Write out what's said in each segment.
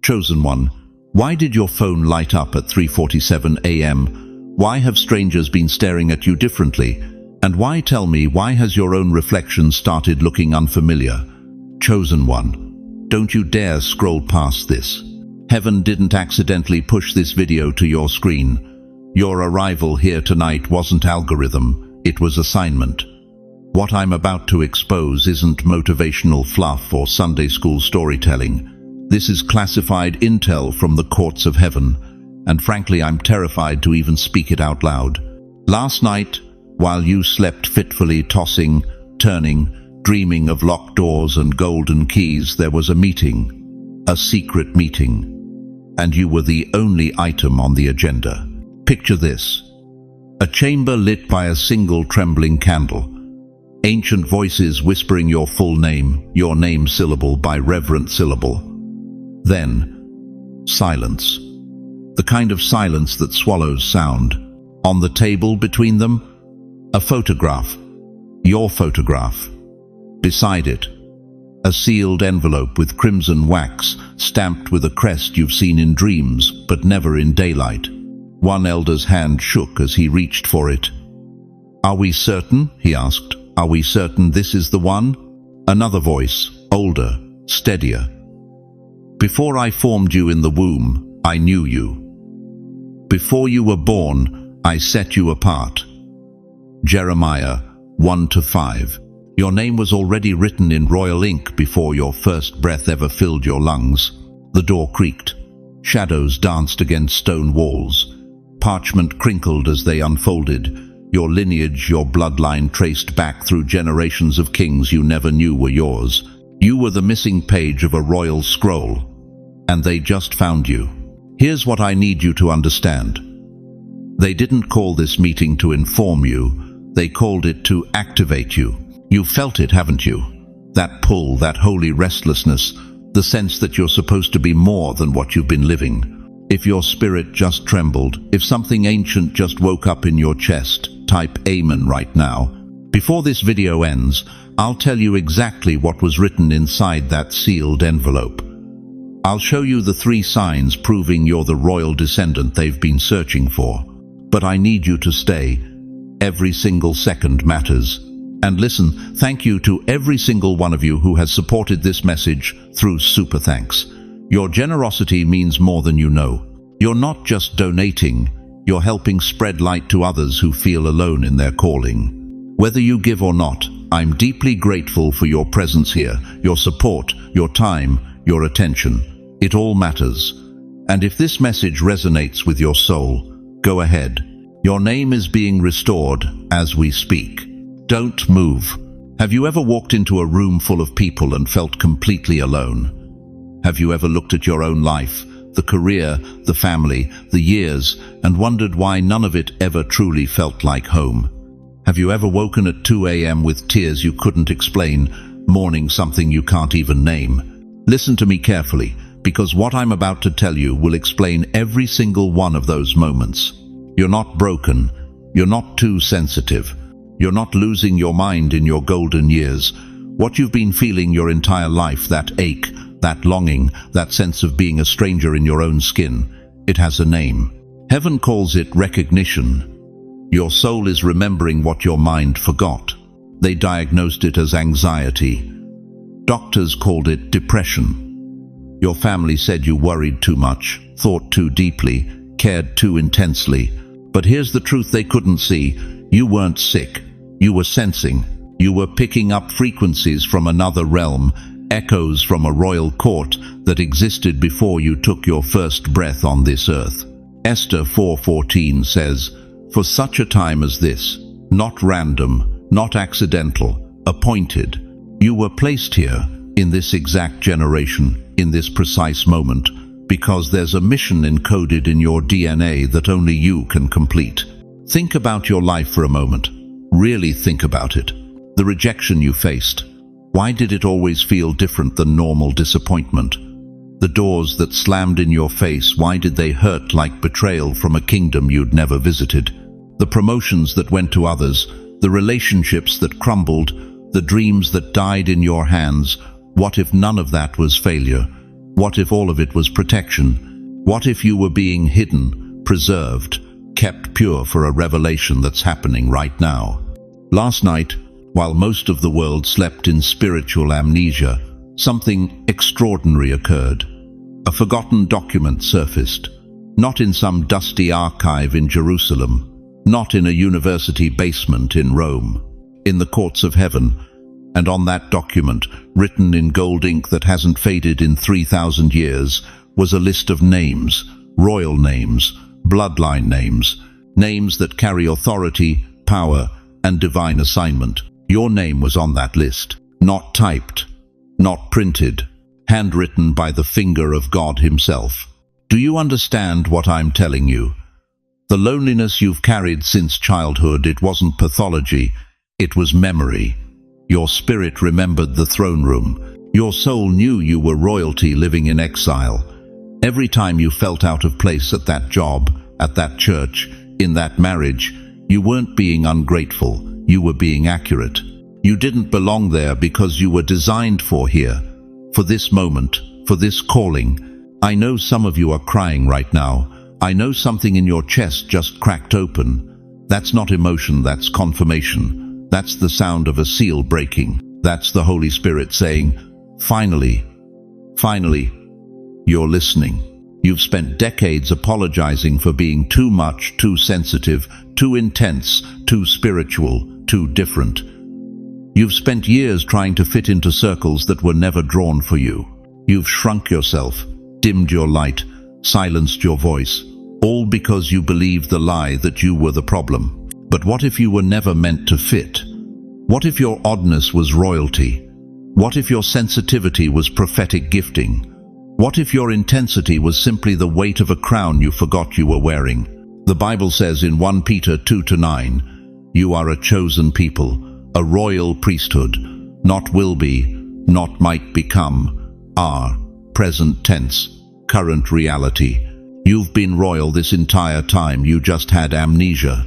Chosen one, why did your phone light up at 3:47 a.m.? Why have strangers been staring at you differently? And tell me, why has your own reflection started looking unfamiliar? Chosen one, don't you dare scroll past this. Heaven didn't accidentally push this video to your screen. Your arrival here tonight wasn't algorithm, it was assignment. What I'm about to expose isn't motivational fluff or Sunday school storytelling. This is classified intel from the courts of heaven, and frankly I'm terrified to even speak it out loud. Last night, while you slept fitfully, tossing, turning, dreaming of locked doors and golden keys, there was a meeting, a secret meeting, and you were the only item on the agenda. Picture this: a chamber lit by a single trembling candle, ancient voices whispering your full name, your name syllable by reverent syllable. Then, silence. The kind of silence that swallows sound. On the table between them, a photograph. Your photograph. Beside it, a sealed envelope with crimson wax, stamped with a crest you've seen in dreams, but never in daylight. One elder's hand shook as he reached for it. "Are we certain?" he asked. "Are we certain this is the one?" Another voice, older, steadier. "Before I formed you in the womb, I knew you. Before you were born, I set you apart." Jeremiah 1-5. Your name was already written in royal ink before your first breath ever filled your lungs. The door creaked. Shadows danced against stone walls. Parchment crinkled as they unfolded. Your lineage, your bloodline traced back through generations of kings you never knew were yours. You were the missing page of a royal scroll, and they just found you. Here's what I need you to understand. They didn't call this meeting to inform you. They called it to activate you. You felt it, haven't you? That pull, that holy restlessness, the sense that you're supposed to be more than what you've been living. If your spirit just trembled, if something ancient just woke up in your chest, type Amen right now. Before this video ends, I'll tell you exactly what was written inside that sealed envelope. I'll show you the 3 signs proving you're the royal descendant they've been searching for. But I need you to stay. Every single second matters. And listen, thank you to every single one of you who has supported this message through Super Thanks. Your generosity means more than you know. You're not just donating, you're helping spread light to others who feel alone in their calling. Whether you give or not, I'm deeply grateful for your presence here, your support, your time, your attention. It all matters. And if this message resonates with your soul, go ahead. Your name is being restored as we speak. Don't move. Have you ever walked into a room full of people and felt completely alone? Have you ever looked at your own life, the career, the family, the years, and wondered why none of it ever truly felt like home? Have you ever woken at 2 a.m. with tears you couldn't explain, mourning something you can't even name? Listen to me carefully, because what I'm about to tell you will explain every single one of those moments. You're not broken. You're not too sensitive. You're not losing your mind in your golden years. What you've been feeling your entire life, that ache, that longing, that sense of being a stranger in your own skin, it has a name. Heaven calls it recognition. Your soul is remembering what your mind forgot. They diagnosed it as anxiety. Doctors called it depression. Your family said you worried too much, thought too deeply, cared too intensely. But here's the truth they couldn't see. You weren't sick. You were sensing. You were picking up frequencies from another realm, echoes from a royal court that existed before you took your first breath on this earth. Esther 4:14 says, "For such a time as this, not random, not accidental, appointed, you were placed here, in this exact generation, in this precise moment, because there's a mission encoded in your DNA that only you can complete." Think about your life for a moment. Really think about it. The rejection you faced. Why did it always feel different than normal disappointment? The doors that slammed in your face, why did they hurt like betrayal from a kingdom you'd never visited? The promotions that went to others, the relationships that crumbled, the dreams that died in your hands, what if none of that was failure? What if all of it was protection? What if you were being hidden, preserved, kept pure for a revelation that's happening right now? Last night, while most of the world slept in spiritual amnesia, something extraordinary occurred. A forgotten document surfaced, not in some dusty archive in Jerusalem, not in a university basement in Rome, in the courts of heaven. And on that document, written in gold ink that hasn't faded in 3,000 years, was a list of names, royal names, bloodline names, names that carry authority, power, and divine assignment. Your name was on that list, not typed, not printed, handwritten by the finger of God himself. Do you understand what I'm telling you? The loneliness you've carried since childhood, it wasn't pathology, it was memory. Your spirit remembered the throne room. Your soul knew you were royalty living in exile. Every time you felt out of place at that job, at that church, in that marriage, you weren't being ungrateful, you were being accurate. You didn't belong there because you were designed for here, for this moment, for this calling. I know some of you are crying right now. I know something in your chest just cracked open. That's not emotion, that's confirmation. That's the sound of a seal breaking. That's the Holy Spirit saying, finally, finally, you're listening. You've spent decades apologizing for being too much, too sensitive, too intense, too spiritual, too different. You've spent years trying to fit into circles that were never drawn for you. You've shrunk yourself, dimmed your light, silenced your voice, all because you believed the lie that you were the problem. But what if you were never meant to fit? What if your oddness was royalty? What if your sensitivity was prophetic gifting? What if your intensity was simply the weight of a crown you forgot you were wearing? The Bible says in 1 Peter 2-9, you are a chosen people, a royal priesthood, not will be, not might become, are, present tense, current reality. You've been royal this entire time, you just had amnesia.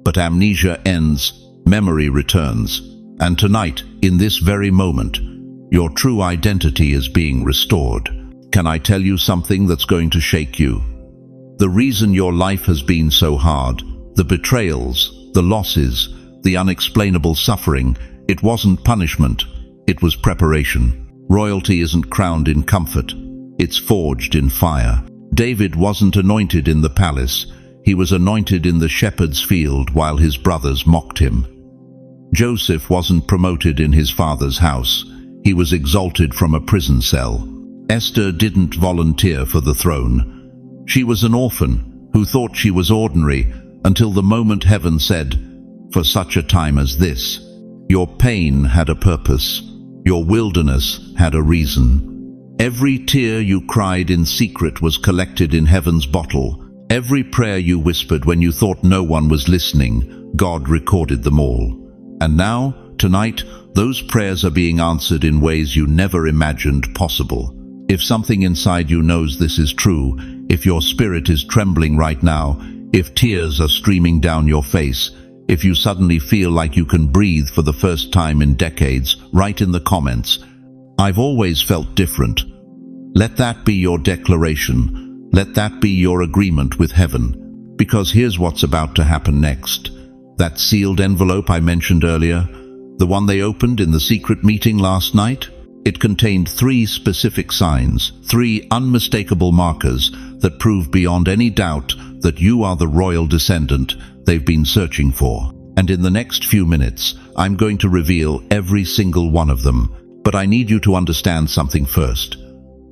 But amnesia ends, memory returns, and tonight, in this very moment, your true identity is being restored. Can I tell you something that's going to shake you? The reason your life has been so hard, the betrayals, the losses, the unexplainable suffering, it wasn't punishment, it was preparation. Royalty isn't crowned in comfort, it's forged in fire. David wasn't anointed in the palace, he was anointed in the shepherd's field while his brothers mocked him. Joseph wasn't promoted in his father's house, he was exalted from a prison cell. Esther didn't volunteer for the throne. She was an orphan who thought she was ordinary until the moment heaven said, for such a time as this. Your pain had a purpose. Your wilderness had a reason. Every tear you cried in secret was collected in heaven's bottle. Every prayer you whispered when you thought no one was listening, God recorded them all. And now, tonight, those prayers are being answered in ways you never imagined possible. If something inside you knows this is true, if your spirit is trembling right now, if tears are streaming down your face, if you suddenly feel like you can breathe for the first time in decades, write in the comments, I've always felt different. Let that be your declaration. Let that be your agreement with heaven. Because here's what's about to happen next. That sealed envelope I mentioned earlier, the one they opened in the secret meeting last night, it contained 3 specific signs, 3 unmistakable markers that prove beyond any doubt that you are the royal descendant they've been searching for. And in the next few minutes, I'm going to reveal every single one of them. But I need you to understand something first.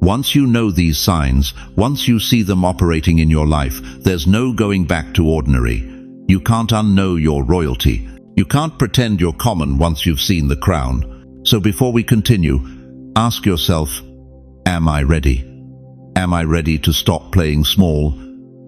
Once you know these signs, once you see them operating in your life, there's no going back to ordinary. You can't unknow your royalty. You can't pretend you're common once you've seen the crown. So before we continue, ask yourself, am I ready? Am I ready to stop playing small?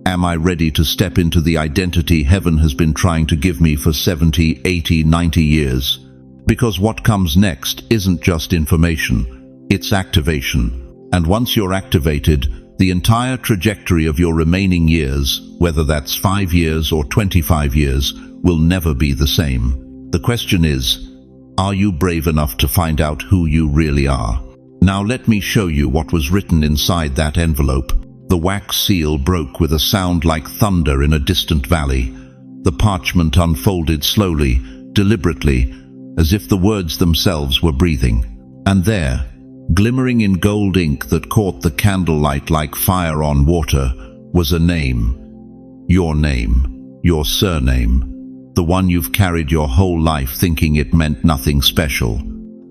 Am I ready to step into the identity heaven has been trying to give me for 70, 80, 90 years? Because what comes next isn't just information, it's activation. And once you're activated, the entire trajectory of your remaining years, whether that's 5 years or 25 years, will never be the same. The question is, are you brave enough to find out who you really are? Now let me show you what was written inside that envelope. The wax seal broke with a sound like thunder in a distant valley. The parchment unfolded slowly, deliberately, as if the words themselves were breathing. And there, glimmering in gold ink that caught the candlelight like fire on water, was a name. Your name, your surname, the one you've carried your whole life thinking it meant nothing special.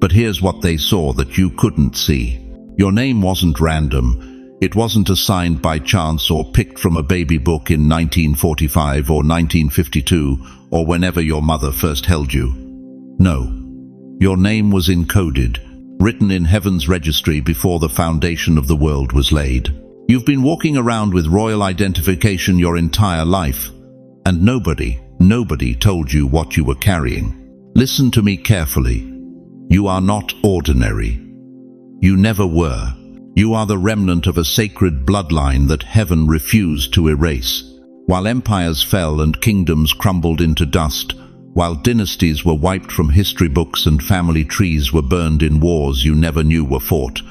But here's what they saw that you couldn't see. Your name wasn't random. It wasn't assigned by chance or picked from a baby book in 1945 or 1952 or whenever your mother first held you. No, your name was encoded, written in heaven's registry before the foundation of the world was laid. You've been walking around with royal identification your entire life, and nobody told you what you were carrying. Listen to me carefully. You are not ordinary. You never were. You are the remnant of a sacred bloodline that heaven refused to erase. While empires fell and kingdoms crumbled into dust, while dynasties were wiped from history books and family trees were burned in wars you never knew were fought,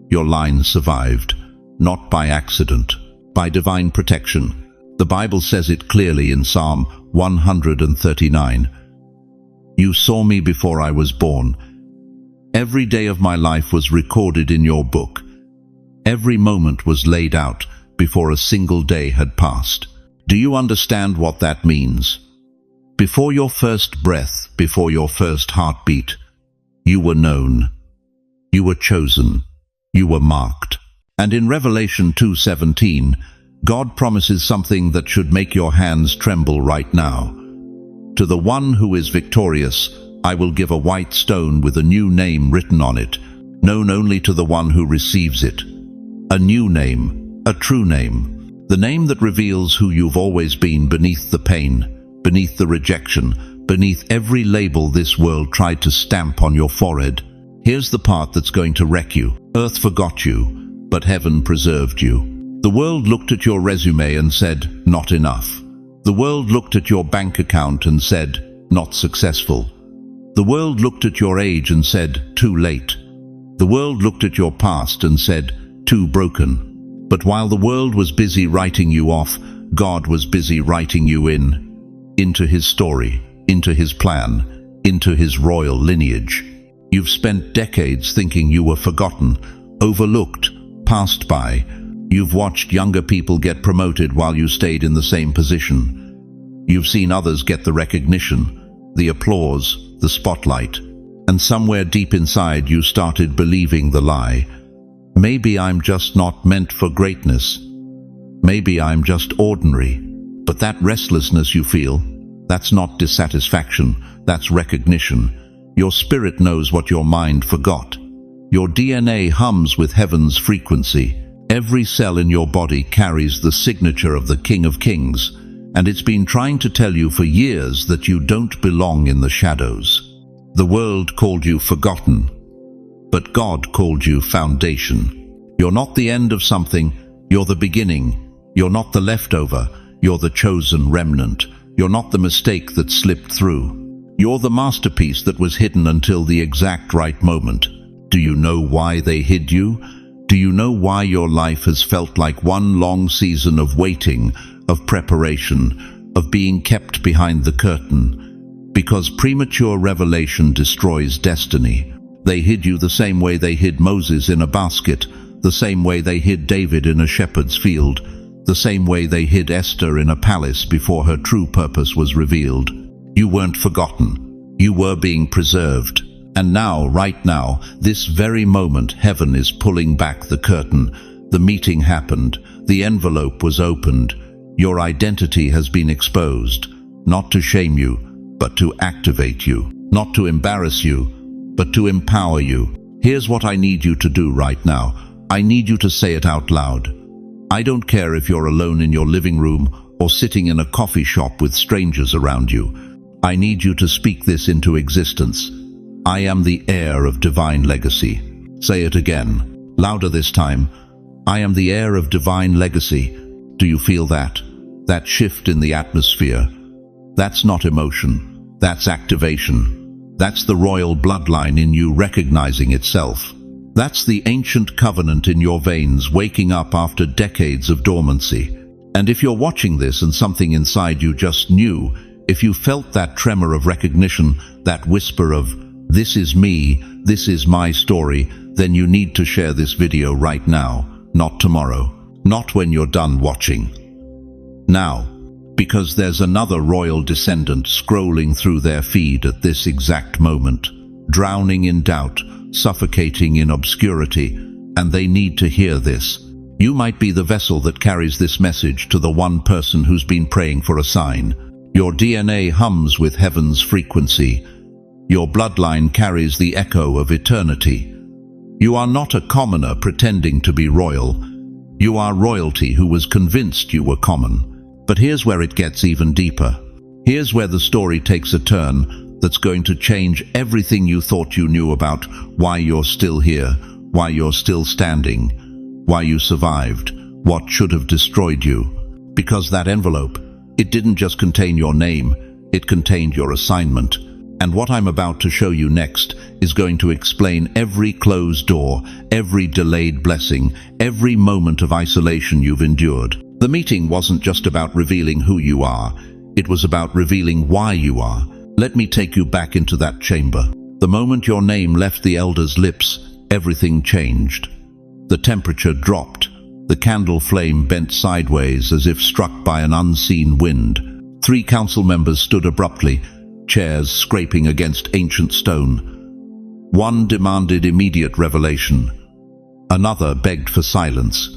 your line survived, not by accident, by divine protection. The Bible says it clearly in Psalm 139. You saw me before I was born. Every day of my life was recorded in your book. Every moment was laid out before a single day had passed. Do you understand what that means? Before your first breath, before your first heartbeat, you were known. You were chosen. You were marked. And in Revelation 2:17, God promises something that should make your hands tremble right now. To the one who is victorious, I will give a white stone with a new name written on it, known only to the one who receives it. A new name, a true name, the name that reveals who you've always been beneath the pain, beneath the rejection, beneath every label this world tried to stamp on your forehead. Here's the part that's going to wreck you. Earth forgot you, but heaven preserved you. The world looked at your resume and said, not enough. The world looked at your bank account and said, not successful. The world looked at your age and said, too late. The world looked at your past and said, too broken. But while the world was busy writing you off, God was busy writing you into His story, into His plan, into His royal lineage. You've spent decades thinking you were forgotten, overlooked, passed by. You've watched younger people get promoted while you stayed in the same position. You've seen others get the recognition, the applause, the spotlight. And somewhere deep inside you started believing the lie. Maybe I'm just not meant for greatness. Maybe I'm just ordinary. But that restlessness you feel, that's not dissatisfaction, that's recognition. Your spirit knows what your mind forgot. Your DNA hums with heaven's frequency. Every cell in your body carries the signature of the King of Kings, and it's been trying to tell you for years that you don't belong in the shadows. The world called you forgotten, but God called you foundation. You're not the end of something, you're the beginning. You're not the leftover, you're the chosen remnant. You're not the mistake that slipped through. You're the masterpiece that was hidden until the exact right moment. Do you know why they hid you? Do you know why your life has felt like one long season of waiting, of preparation, of being kept behind the curtain? Because premature revelation destroys destiny. They hid you the same way they hid Moses in a basket, the same way they hid David in a shepherd's field, the same way they hid Esther in a palace before her true purpose was revealed. You weren't forgotten. You were being preserved. And now, right now, this very moment, heaven is pulling back the curtain. The meeting happened. The envelope was opened. Your identity has been exposed, not to shame you, but to activate you, not to embarrass you, but to empower you. Here's what I need you to do right now. I need you to say it out loud. I don't care if you're alone in your living room or sitting in a coffee shop with strangers around you. I need you to speak this into existence. I am the heir of divine legacy. Say it again, louder this time. I am the heir of divine legacy. Do you feel that? That shift in the atmosphere? That's not emotion. That's activation. That's the royal bloodline in you recognizing itself. That's the ancient covenant in your veins waking up after decades of dormancy. And if you're watching this and something inside you just knew, if you felt that tremor of recognition, that whisper of, "This is me, this is my story," then you need to share this video right now, not tomorrow, not when you're done watching. Now, because there's another royal descendant scrolling through their feed at this exact moment, drowning in doubt, suffocating in obscurity, and they need to hear this. You might be the vessel that carries this message to the one person who's been praying for a sign. Your DNA hums with heaven's frequency. Your bloodline carries the echo of eternity. You are not a commoner pretending to be royal. You are royalty who was convinced you were common. But here's where it gets even deeper. Here's where the story takes a turn that's going to change everything you thought you knew about why you're still here, why you're still standing, why you survived, what should have destroyed you. Because that envelope, it didn't just contain your name, it contained your assignment. And what I'm about to show you next is going to explain every closed door, every delayed blessing, every moment of isolation you've endured. The meeting wasn't just about revealing who you are, it was about revealing why you are. Let me take you back into that chamber. The moment your name left the elder's lips, everything changed. The temperature dropped. The candle flame bent sideways as if struck by an unseen wind. 3 council members stood abruptly, chairs scraping against ancient stone. One demanded immediate revelation. Another begged for silence.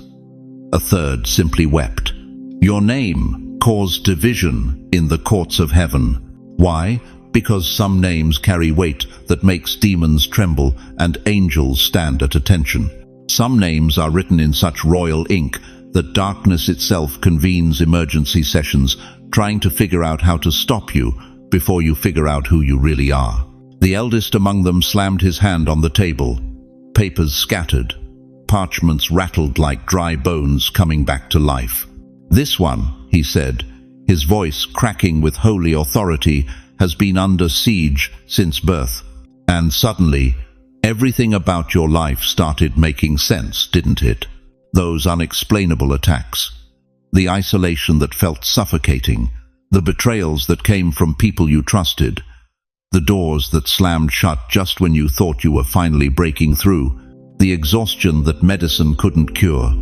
A third simply wept. Your name caused division in the courts of heaven. Why? Because some names carry weight that makes demons tremble and angels stand at attention. Some names are written in such royal ink that darkness itself convenes emergency sessions, trying to figure out how to stop you before you figure out who you really are. The eldest among them slammed his hand on the table. Papers scattered. Parchments rattled like dry bones coming back to life. "This one," he said, his voice cracking with holy authority, "has been under siege since birth." And suddenly, everything about your life started making sense, didn't it? Those unexplainable attacks, the isolation that felt suffocating, the betrayals that came from people you trusted, the doors that slammed shut just when you thought you were finally breaking through, the exhaustion that medicine couldn't cure,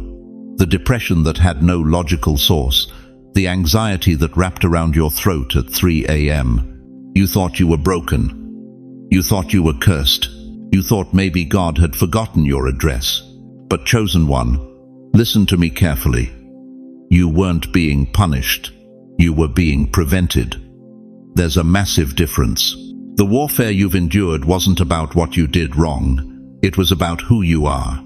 the depression that had no logical source, the anxiety that wrapped around your throat at 3 a.m. You thought you were broken. You thought you were cursed. You thought maybe God had forgotten your address. But chosen one, listen to me carefully. You weren't being punished. You were being prevented. There's a massive difference. The warfare you've endured wasn't about what you did wrong. It was about who you are.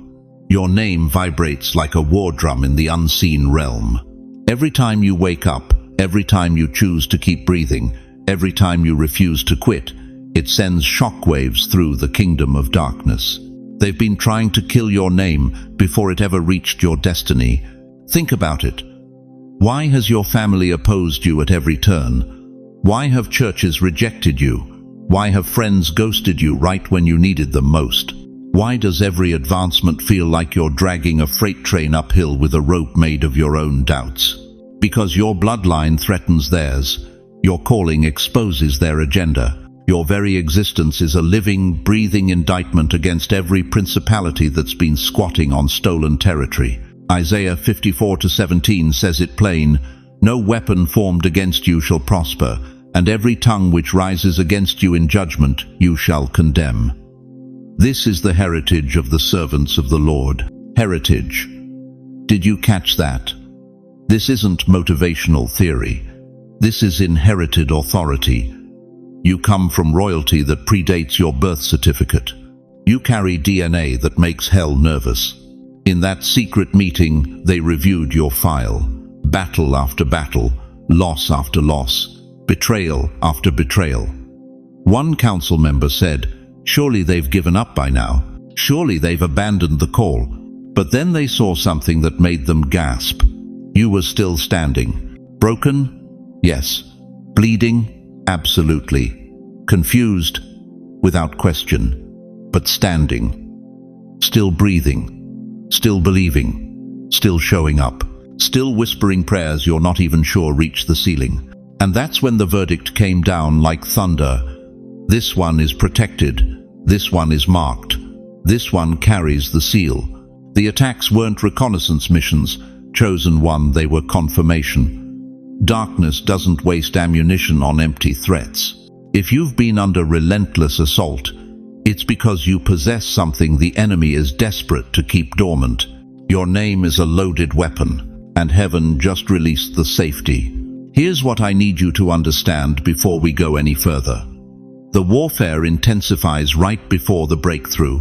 Your name vibrates like a war drum in the unseen realm. Every time you wake up, every time you choose to keep breathing, every time you refuse to quit, it sends shockwaves through the kingdom of darkness. They've been trying to kill your name before it ever reached your destiny. Think about it. Why has your family opposed you at every turn? Why have churches rejected you? Why have friends ghosted you right when you needed them most? Why does every advancement feel like you're dragging a freight train uphill with a rope made of your own doubts? Because your bloodline threatens theirs. Your calling exposes their agenda. Your very existence is a living, breathing indictment against every principality that's been squatting on stolen territory. Isaiah 54:17 says it plain, "No weapon formed against you shall prosper, and every tongue which rises against you in judgment you shall condemn." This is the heritage of the servants of the Lord. Heritage. Did you catch that? This isn't motivational theory. This is inherited authority. You come from royalty that predates your birth certificate. You carry DNA that makes hell nervous. In that secret meeting, they reviewed your file. Battle after battle, loss after loss, betrayal after betrayal. One council member said, "Surely they've given up by now. Surely they've abandoned the call." But then they saw something that made them gasp. You were still standing. Broken? Yes. Bleeding? Absolutely. Confused? Without question. But standing. Still breathing, still believing, still showing up, still whispering prayers you're not even sure reach the ceiling. And that's when the verdict came down like thunder. This one is protected, this one is marked, this one carries the seal. The attacks weren't reconnaissance missions, chosen one, they were confirmation. Darkness doesn't waste ammunition on empty threats. If you've been under relentless assault, it's because you possess something the enemy is desperate to keep dormant. Your name is a loaded weapon, and heaven just released the safety. Here's what I need you to understand before we go any further. The warfare intensifies right before the breakthrough.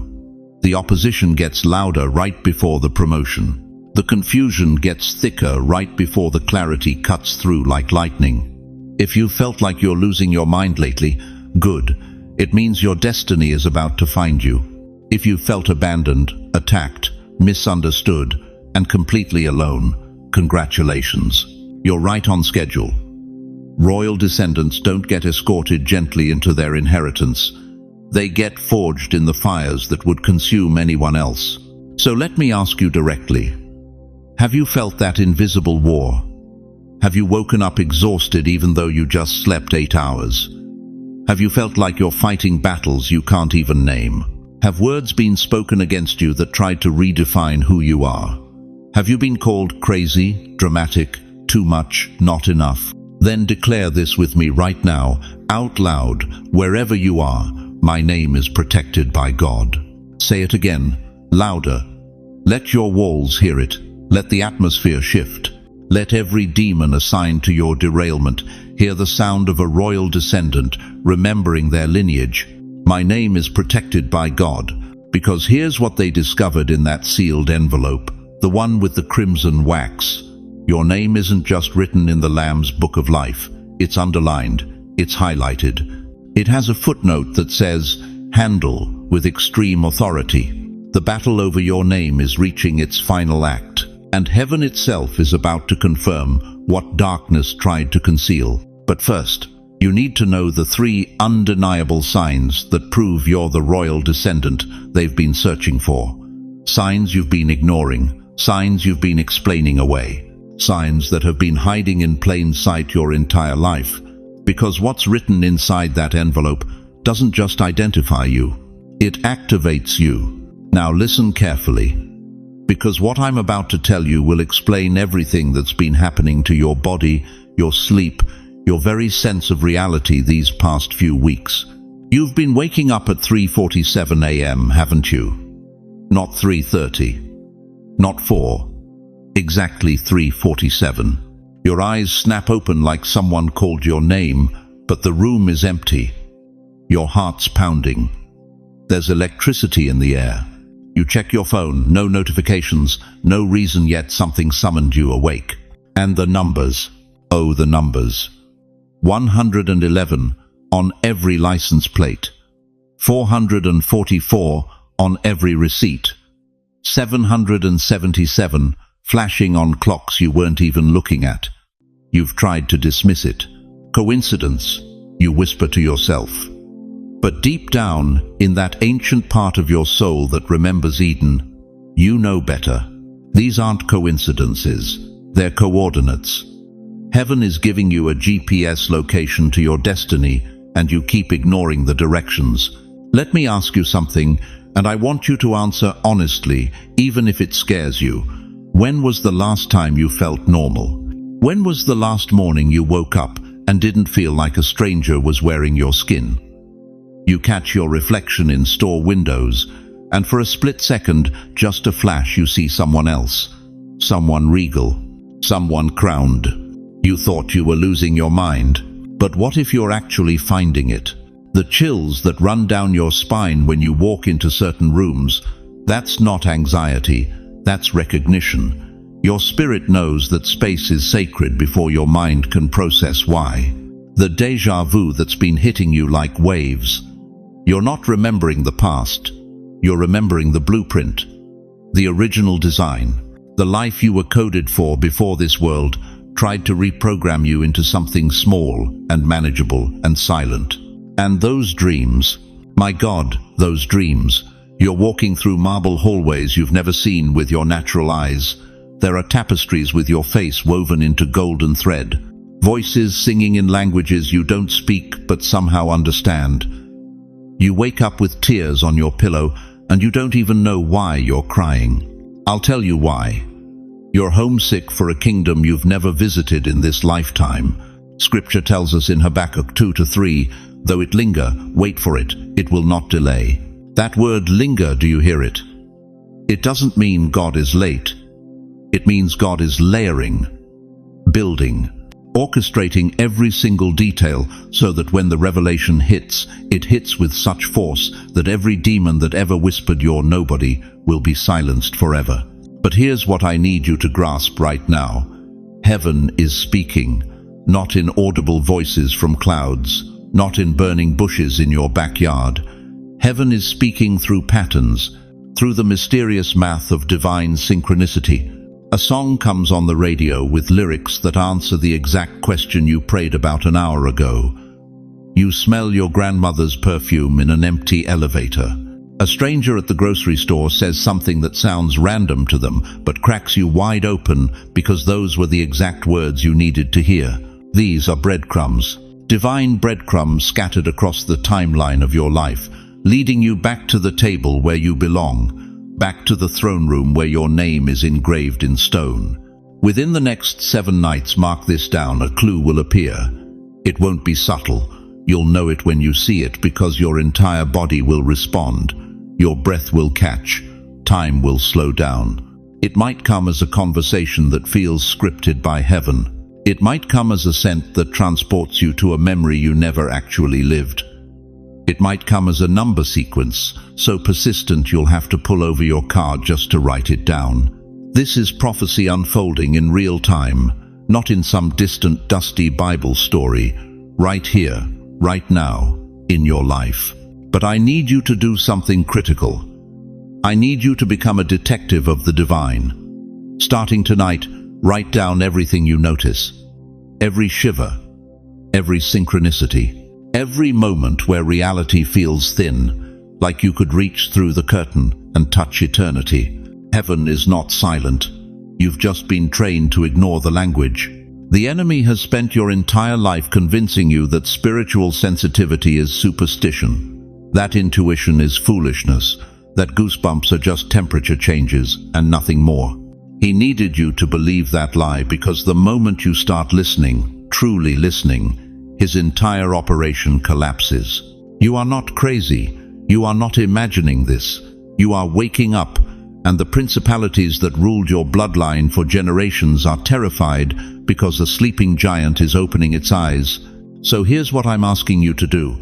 The opposition gets louder right before the promotion. The confusion gets thicker right before the clarity cuts through like lightning. If you felt like you're losing your mind lately, good. It means your destiny is about to find you. If you felt abandoned, attacked, misunderstood, and completely alone, congratulations. You're right on schedule. Royal descendants don't get escorted gently into their inheritance. They get forged in the fires that would consume anyone else. So let me ask you directly. Have you felt that invisible war? Have you woken up exhausted even though you just slept 8 hours? Have you felt like you're fighting battles you can't even name? Have words been spoken against you that tried to redefine who you are? Have you been called crazy, dramatic, too much, not enough? Then declare this with me right now, out loud, wherever you are. My name is protected by God. Say it again, louder. Let your walls hear it. Let the atmosphere shift. Let every demon assigned to your derailment hear the sound of a royal descendant, remembering their lineage. My name is protected by God, because here's what they discovered in that sealed envelope, the one with the crimson wax. Your name isn't just written in the Lamb's Book of Life. It's underlined. It's highlighted. It has a footnote that says, "Handle with extreme authority." The battle over your name is reaching its final act, and heaven itself is about to confirm what darkness tried to conceal. But first, you need to know the 3 undeniable signs that prove you're the royal descendant they've been searching for. Signs you've been ignoring, signs you've been explaining away, signs that have been hiding in plain sight your entire life. Because what's written inside that envelope doesn't just identify you, it activates you. Now listen carefully, because what I'm about to tell you will explain everything that's been happening to your body, your sleep, your very sense of reality these past few weeks. You've been waking up at 3:47 a.m., haven't you? Not 3:30, not 4, exactly 3:47. Your eyes snap open like someone called your name, but the room is empty. Your heart's pounding. There's electricity in the air. You check your phone, no notifications, no reason yet something summoned you awake. And the numbers. Oh, the numbers. 111 on every license plate. 444 on every receipt. 777 flashing on clocks you weren't even looking at. You've tried to dismiss it. Coincidence, you whisper to yourself. But deep down, in that ancient part of your soul that remembers Eden, you know better. These aren't coincidences, they're coordinates. Heaven is giving you a GPS location to your destiny, and you keep ignoring the directions. Let me ask you something, and I want you to answer honestly, even if it scares you. When was the last time you felt normal? When was the last morning you woke up and didn't feel like a stranger was wearing your skin? You catch your reflection in store windows, and for a split second, just a flash, you see someone else. Someone regal. Someone crowned. You thought you were losing your mind, but what if you're actually finding it? The chills that run down your spine when you walk into certain rooms, that's not anxiety, that's recognition. Your spirit knows that space is sacred before your mind can process why. The déjà vu that's been hitting you like waves. You're not remembering the past, you're remembering the blueprint, the original design, the life you were coded for before this world tried to reprogram you into something small and manageable and silent. And those dreams, my God, those dreams, You're walking through marble hallways you've never seen with your natural eyes. There are tapestries with your face woven into golden thread. Voices singing in languages you don't speak but somehow understand. You wake up with tears on your pillow and you don't even know why you're crying. I'll tell you why. You're homesick for a kingdom you've never visited in this lifetime. Scripture tells us in Habakkuk 2-3, though it linger, wait for it, it will not delay. That word linger, do you hear it? It doesn't mean God is late. It means God is layering, building, orchestrating every single detail so that when the revelation hits, it hits with such force that every demon that ever whispered you're nobody will be silenced forever. But here's what I need you to grasp right now. Heaven is speaking, not in audible voices from clouds, not in burning bushes in your backyard. Heaven is speaking through patterns, through the mysterious math of divine synchronicity. A song comes on the radio with lyrics that answer the exact question you prayed about an hour ago. You smell your grandmother's perfume in an empty elevator. A stranger at the grocery store says something that sounds random to them, but cracks you wide open because those were the exact words you needed to hear. These are breadcrumbs. Divine breadcrumbs scattered across the timeline of your life, leading you back to the table where you belong. Back to the throne room where your name is engraved in stone. Within the next 7 nights, mark this down, a clue will appear. It won't be subtle. You'll know it when you see it because your entire body will respond. Your breath will catch. Time will slow down. It might come as a conversation that feels scripted by heaven. It might come as a scent that transports you to a memory you never actually lived. It might come as a number sequence, so persistent you'll have to pull over your car just to write it down. This is prophecy unfolding in real time, not in some distant, dusty Bible story. Right here, right now, in your life. But I need you to do something critical. I need you to become a detective of the divine. Starting tonight, write down everything you notice. Every shiver, every synchronicity. Every moment where reality feels thin, like you could reach through the curtain and touch eternity. Heaven is not silent. You've just been trained to ignore the language. The enemy has spent your entire life convincing you that spiritual sensitivity is superstition, that intuition is foolishness, that goosebumps are just temperature changes and nothing more. He needed you to believe that lie because the moment you start listening, truly listening, his entire operation collapses. You are not crazy. You are not imagining this. You are waking up, and the principalities that ruled your bloodline for generations are terrified because a sleeping giant is opening its eyes. So here's what I'm asking you to do.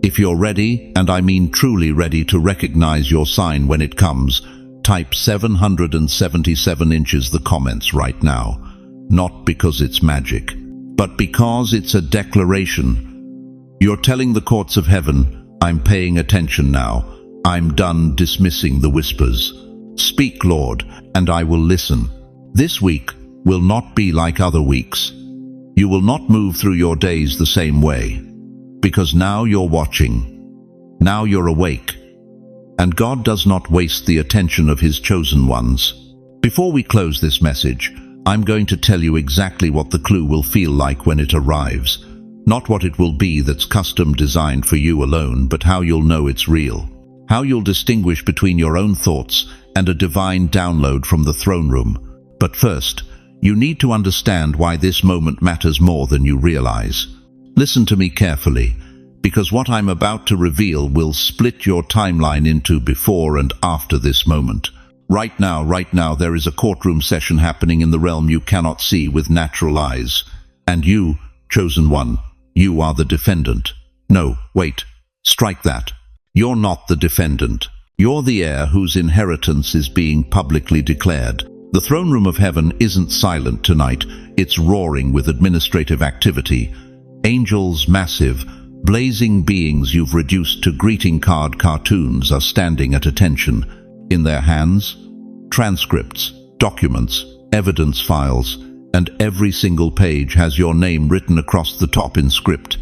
If you're ready, and I mean truly ready to recognize your sign when it comes, type 777 inches the comments right now. Not because it's magic, but because it's a declaration. You're telling the courts of heaven, I'm paying attention now. I'm done dismissing the whispers. Speak, Lord, and I will listen. This week will not be like other weeks. You will not move through your days the same way, because now you're watching. Now you're awake. And God does not waste the attention of His chosen ones. Before we close this message, I'm going to tell you exactly what the clue will feel like when it arrives. Not what it will be that's custom designed for you alone, but how you'll know it's real. How you'll distinguish between your own thoughts and a divine download from the throne room. But first, you need to understand why this moment matters more than you realize. Listen to me carefully, because what I'm about to reveal will split your timeline into before and after this moment. Right now, there is a courtroom session happening in the realm you cannot see with natural eyes. And you, chosen one, you are the defendant. No, wait, strike that. You're not the defendant. You're the heir whose inheritance is being publicly declared. The throne room of heaven isn't silent tonight. It's roaring with administrative activity. Angels, massive, blazing beings you've reduced to greeting card cartoons are standing at attention. In their hands, transcripts, documents, evidence files, and every single page has your name written across the top in script.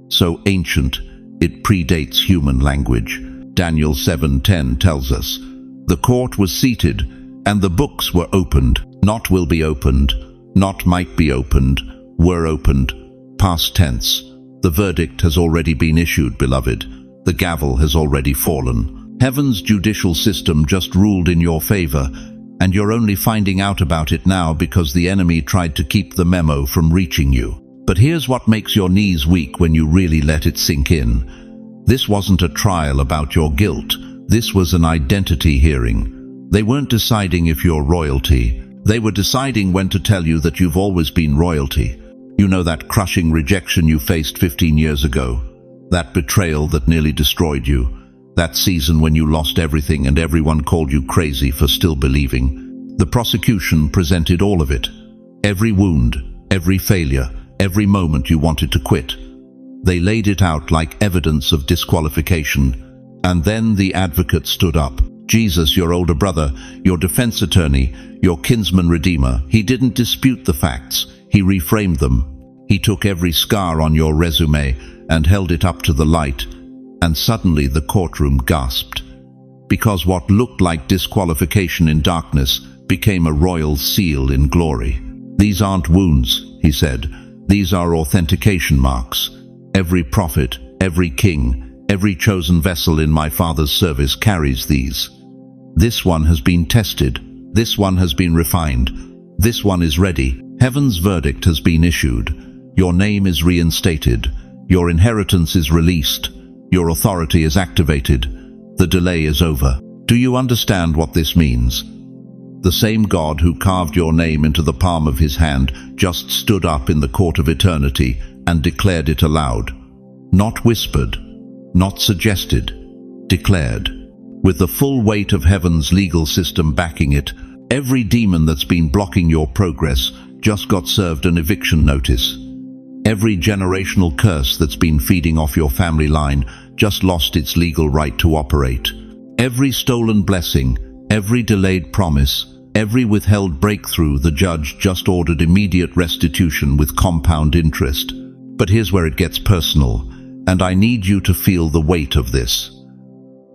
So ancient, it predates human language. Daniel 7:10 tells us. The court was seated, and the books were opened. Not will be opened, not might be opened, were opened. Past tense. The verdict has already been issued, beloved. The gavel has already fallen. Heaven's judicial system just ruled in your favor, and you're only finding out about it now because the enemy tried to keep the memo from reaching you. But here's what makes your knees weak when you really let it sink in. This wasn't a trial about your guilt. This was an identity hearing. They weren't deciding if you're royalty. They were deciding when to tell you that you've always been royalty. You know, that crushing rejection you faced 15 years ago. That betrayal that nearly destroyed you. That season when you lost everything and everyone called you crazy for still believing. The prosecution presented all of it. Every wound, every failure, every moment you wanted to quit. They laid it out like evidence of disqualification. And then the advocate stood up. Jesus, your older brother, your defense attorney, your kinsman redeemer. He didn't dispute the facts. He reframed them. He took every scar on your resume and held it up to the light. And suddenly the courtroom gasped. Because what looked like disqualification in darkness became a royal seal in glory. These aren't wounds, he said. These are authentication marks. Every prophet, every king, every chosen vessel in my Father's service carries these. This one has been tested. This one has been refined. This one is ready. Heaven's verdict has been issued. Your name is reinstated. Your inheritance is released. Your authority is activated. The delay is over. Do you understand what this means? The same God who carved your name into the palm of his hand just stood up in the court of eternity and declared it aloud. Not whispered, not suggested, declared. With the full weight of heaven's legal system backing it, every demon that's been blocking your progress just got served an eviction notice. Every generational curse that's been feeding off your family line just lost its legal right to operate. Every stolen blessing, every delayed promise, every withheld breakthrough, the judge just ordered immediate restitution with compound interest. But here's where it gets personal, and I need you to feel the weight of this.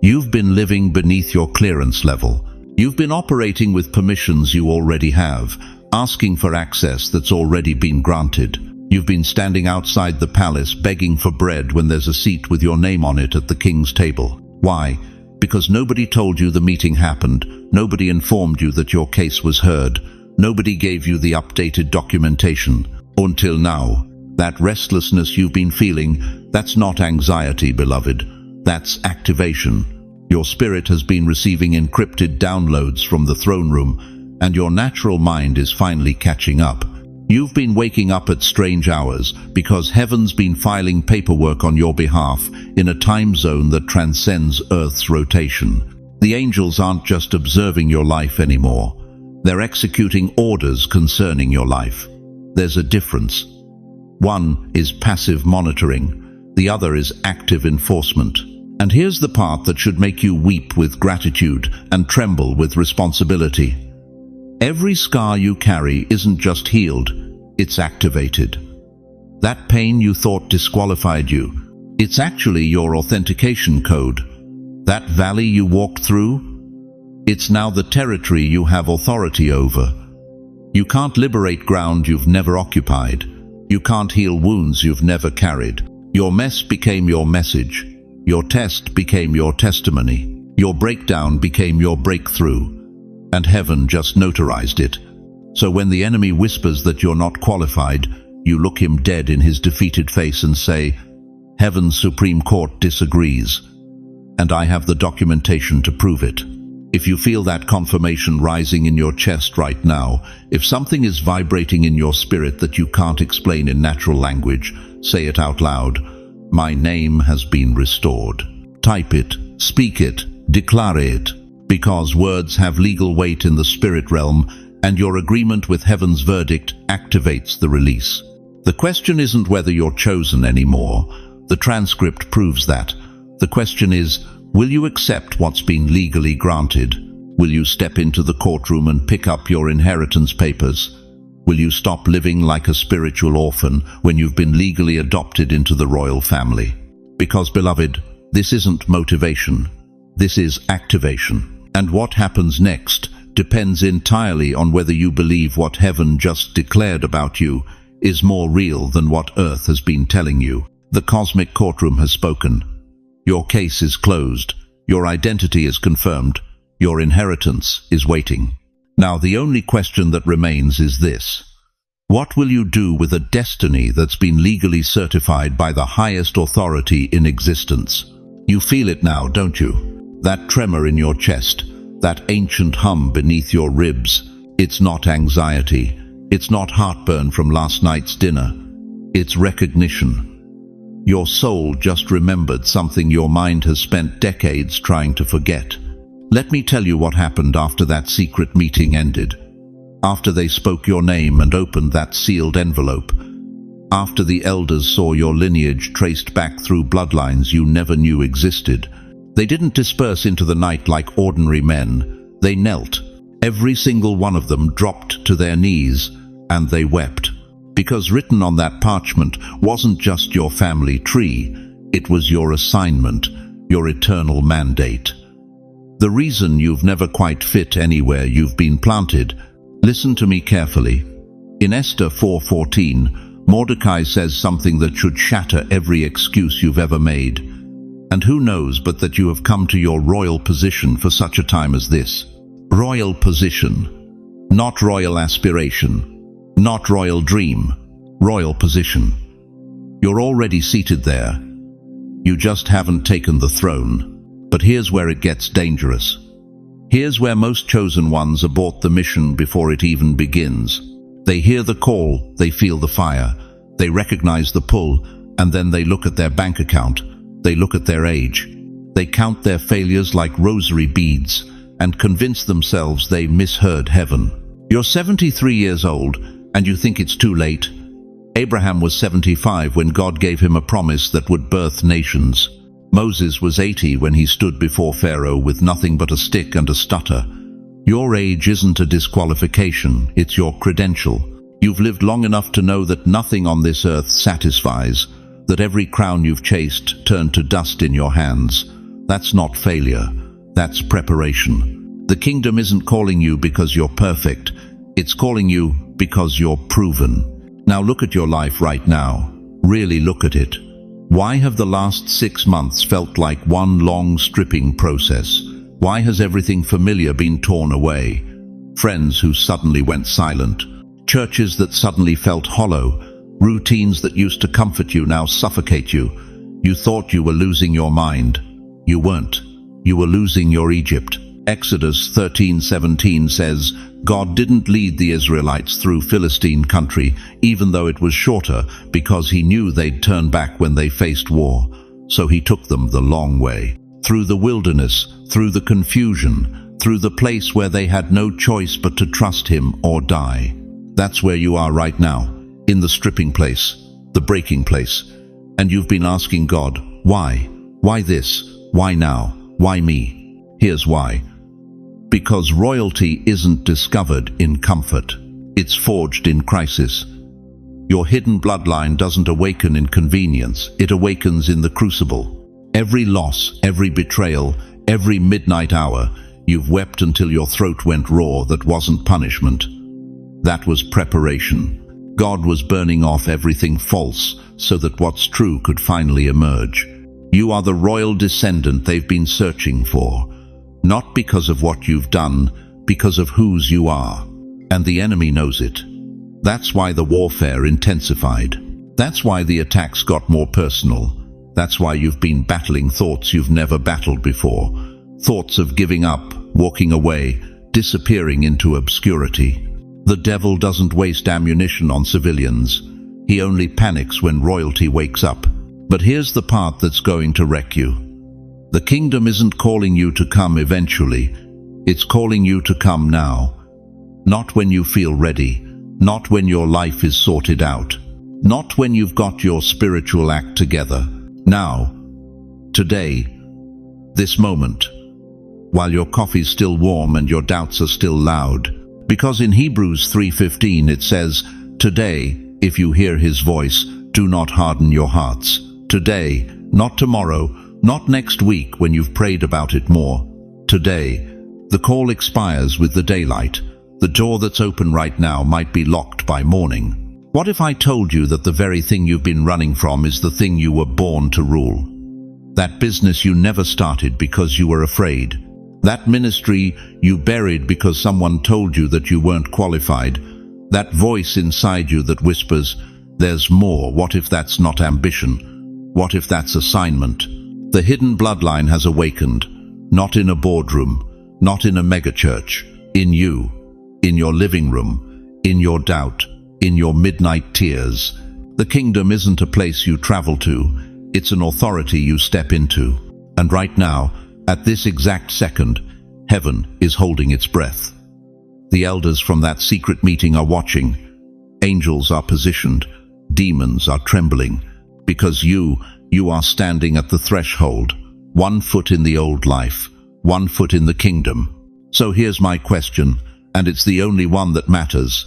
You've been living beneath your clearance level. You've been operating with permissions you already have, asking for access that's already been granted. You've been standing outside the palace begging for bread when there's a seat with your name on it at the king's table. Why? Because nobody told you the meeting happened. Nobody informed you that your case was heard. Nobody gave you the updated documentation. Until now, that restlessness you've been feeling, that's not anxiety, beloved. That's activation. Your spirit has been receiving encrypted downloads from the throne room, and your natural mind is finally catching up. You've been waking up at strange hours because heaven's been filing paperwork on your behalf in a time zone that transcends Earth's rotation. The angels aren't just observing your life anymore. They're executing orders concerning your life. There's a difference. One is passive monitoring. The other is active enforcement. And here's the part that should make you weep with gratitude and tremble with responsibility. Every scar you carry isn't just healed, it's activated. That pain you thought disqualified you, it's actually your authentication code. That valley you walked through, it's now the territory you have authority over. You can't liberate ground you've never occupied. You can't heal wounds you've never carried. Your mess became your message. Your test became your testimony. Your breakdown became your breakthrough. And heaven just notarized it. So when the enemy whispers that you're not qualified, you look him dead in his defeated face and say, Heaven's Supreme Court disagrees, and I have the documentation to prove it. If you feel that confirmation rising in your chest right now, if something is vibrating in your spirit that you can't explain in natural language, say it out loud. My name has been restored. Type it, speak it, declare it. Because words have legal weight in the spirit realm, and your agreement with heaven's verdict activates the release. The question isn't whether you're chosen anymore. The transcript proves that. The question is, will you accept what's been legally granted? Will you step into the courtroom and pick up your inheritance papers? Will you stop living like a spiritual orphan when you've been legally adopted into the royal family? Because, beloved, this isn't motivation. This is activation. And what happens next depends entirely on whether you believe what heaven just declared about you is more real than what earth has been telling you. The cosmic courtroom has spoken. Your case is closed. Your identity is confirmed. Your inheritance is waiting. Now, the only question that remains is this. What will you do with a destiny that's been legally certified by the highest authority in existence? You feel it now, don't you? That tremor in your chest, that ancient hum beneath your ribs. It's not anxiety. It's not heartburn from last night's dinner. It's recognition. Your soul just remembered something your mind has spent decades trying to forget. Let me tell you what happened after that secret meeting ended. After they spoke your name and opened that sealed envelope. After the elders saw your lineage traced back through bloodlines you never knew existed. They didn't disperse into the night like ordinary men. They knelt. Every single one of them dropped to their knees, and they wept. Because written on that parchment wasn't just your family tree, it was your assignment, your eternal mandate. The reason you've never quite fit anywhere you've been planted. Listen to me carefully. In Esther 4:14, Mordecai says something that should shatter every excuse you've ever made. And who knows but that you have come to your royal position for such a time as this. Royal position. Not royal aspiration. Not royal dream. Royal position. You're already seated there. You just haven't taken the throne. But here's where it gets dangerous. Here's where most chosen ones abort the mission before it even begins. They hear the call, they feel the fire, they recognize the pull, and then they look at their bank account, they look at their age. They count their failures like rosary beads and convince themselves they misheard heaven. You're 73 years old, and you think it's too late. Abraham was 75 when God gave him a promise that would birth nations. Moses was 80 when he stood before Pharaoh with nothing but a stick and a stutter. Your age isn't a disqualification, it's your credential. You've lived long enough to know that nothing on this earth satisfies, that every crown you've chased turned to dust in your hands. That's not failure, that's preparation. The kingdom isn't calling you because you're perfect, it's calling you because you're proven. Now look at your life right now. Really look at it. Why have the last 6 months felt like one long stripping process? Why has everything familiar been torn away? Friends who suddenly went silent. Churches that suddenly felt hollow. Routines that used to comfort you now suffocate you. You thought you were losing your mind. You weren't. You were losing your Egypt. Exodus 13:17 says, God didn't lead the Israelites through Philistine country, even though it was shorter, because he knew they'd turn back when they faced war. So he took them the long way. Through the wilderness, through the confusion, through the place where they had no choice but to trust him or die. That's where you are right now, in the stripping place, the breaking place. And you've been asking God, why? Why this? Why now? Why me? Here's why. Because royalty isn't discovered in comfort. It's forged in crisis. Your hidden bloodline doesn't awaken in convenience. It awakens in the crucible. Every loss, every betrayal, every midnight hour, you've wept until your throat went raw. That wasn't punishment. That was preparation. God was burning off everything false so that what's true could finally emerge. You are the royal descendant they've been searching for. Not because of what you've done, because of whose you are. And the enemy knows it. That's why the warfare intensified. That's why the attacks got more personal. That's why you've been battling thoughts you've never battled before. Thoughts of giving up, walking away, disappearing into obscurity. The devil doesn't waste ammunition on civilians. He only panics when royalty wakes up. But here's the part that's going to wreck you. The kingdom isn't calling you to come eventually. It's calling you to come now. Not when you feel ready. Not when your life is sorted out. Not when you've got your spiritual act together. Now. Today. This moment. While your coffee's still warm and your doubts are still loud. Because in Hebrews 3:15 it says, Today, if you hear his voice, do not harden your hearts. Today, not tomorrow, Not next week when you've prayed about it more. Today. The call expires with the daylight. The door that's open right now might be locked by morning. What if I told you that the very thing you've been running from is the thing you were born to rule? That business you never started because you were afraid. That ministry you buried because someone told you that you weren't qualified. That voice inside you that whispers, "There's more." What if that's not ambition? What if that's assignment? The hidden bloodline has awakened, not in a boardroom, not in a megachurch, in you, in your living room, in your doubt, in your midnight tears. The kingdom isn't a place you travel to, it's an authority you step into. And right now, at this exact second, heaven is holding its breath. The elders from that secret meeting are watching. Angels are positioned, demons are trembling, because you are standing at the threshold, 1 foot in the old life, 1 foot in the kingdom. So here's my question, and it's the only one that matters.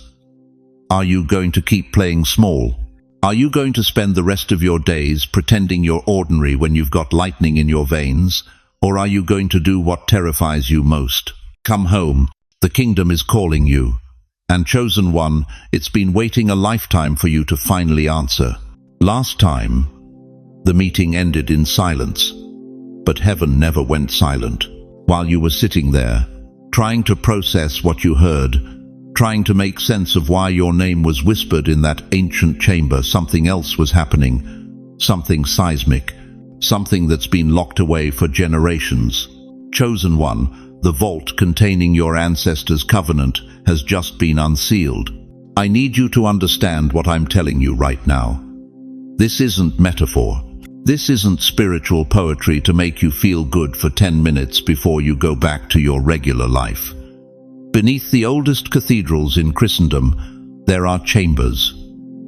Are you going to keep playing small? Are you going to spend the rest of your days pretending you're ordinary when you've got lightning in your veins? Or are you going to do what terrifies you most? Come home. The kingdom is calling you. And chosen one, it's been waiting a lifetime for you to finally answer. Last time, the meeting ended in silence. But heaven never went silent. While you were sitting there, trying to process what you heard, trying to make sense of why your name was whispered in that ancient chamber, something else was happening. Something seismic. Something that's been locked away for generations. Chosen one, the vault containing your ancestors' covenant has just been unsealed. I need you to understand what I'm telling you right now. This isn't metaphor. This isn't spiritual poetry to make you feel good for 10 minutes before you go back to your regular life. Beneath the oldest cathedrals in Christendom, there are chambers,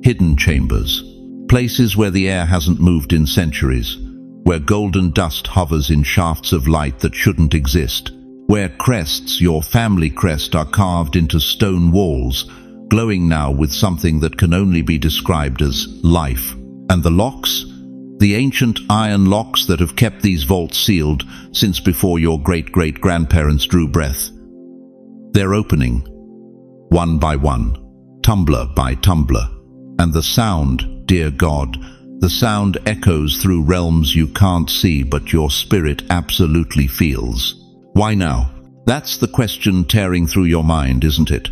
hidden chambers, places where the air hasn't moved in centuries, where golden dust hovers in shafts of light that shouldn't exist, where crests, your family crest, are carved into stone walls, glowing now with something that can only be described as life. And the locks? The ancient iron locks that have kept these vaults sealed since before your great-great-grandparents drew breath. They're opening, one by one, tumbler by tumbler. And the sound, dear God, the sound echoes through realms you can't see but your spirit absolutely feels. Why now? That's the question tearing through your mind, isn't it?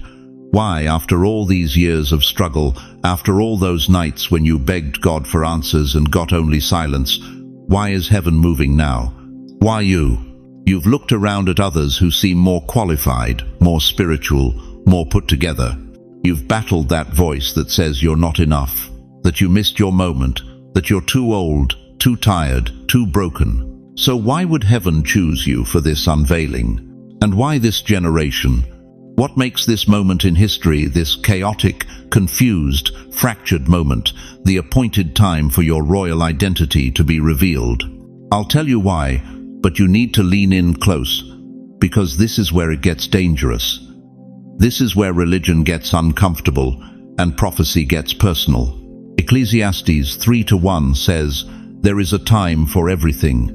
Why, after all these years of struggle, after all those nights when you begged God for answers and got only silence, why is heaven moving now? Why you? You've looked around at others who seem more qualified, more spiritual, more put together. You've battled that voice that says you're not enough, that you missed your moment, that you're too old, too tired, too broken. So why would heaven choose you for this unveiling? And why this generation? What makes this moment in history, this chaotic, confused, fractured moment, the appointed time for your royal identity to be revealed? I'll tell you why, but you need to lean in close, because this is where it gets dangerous. This is where religion gets uncomfortable and prophecy gets personal. Ecclesiastes 3:1 says, "There is a time for everything,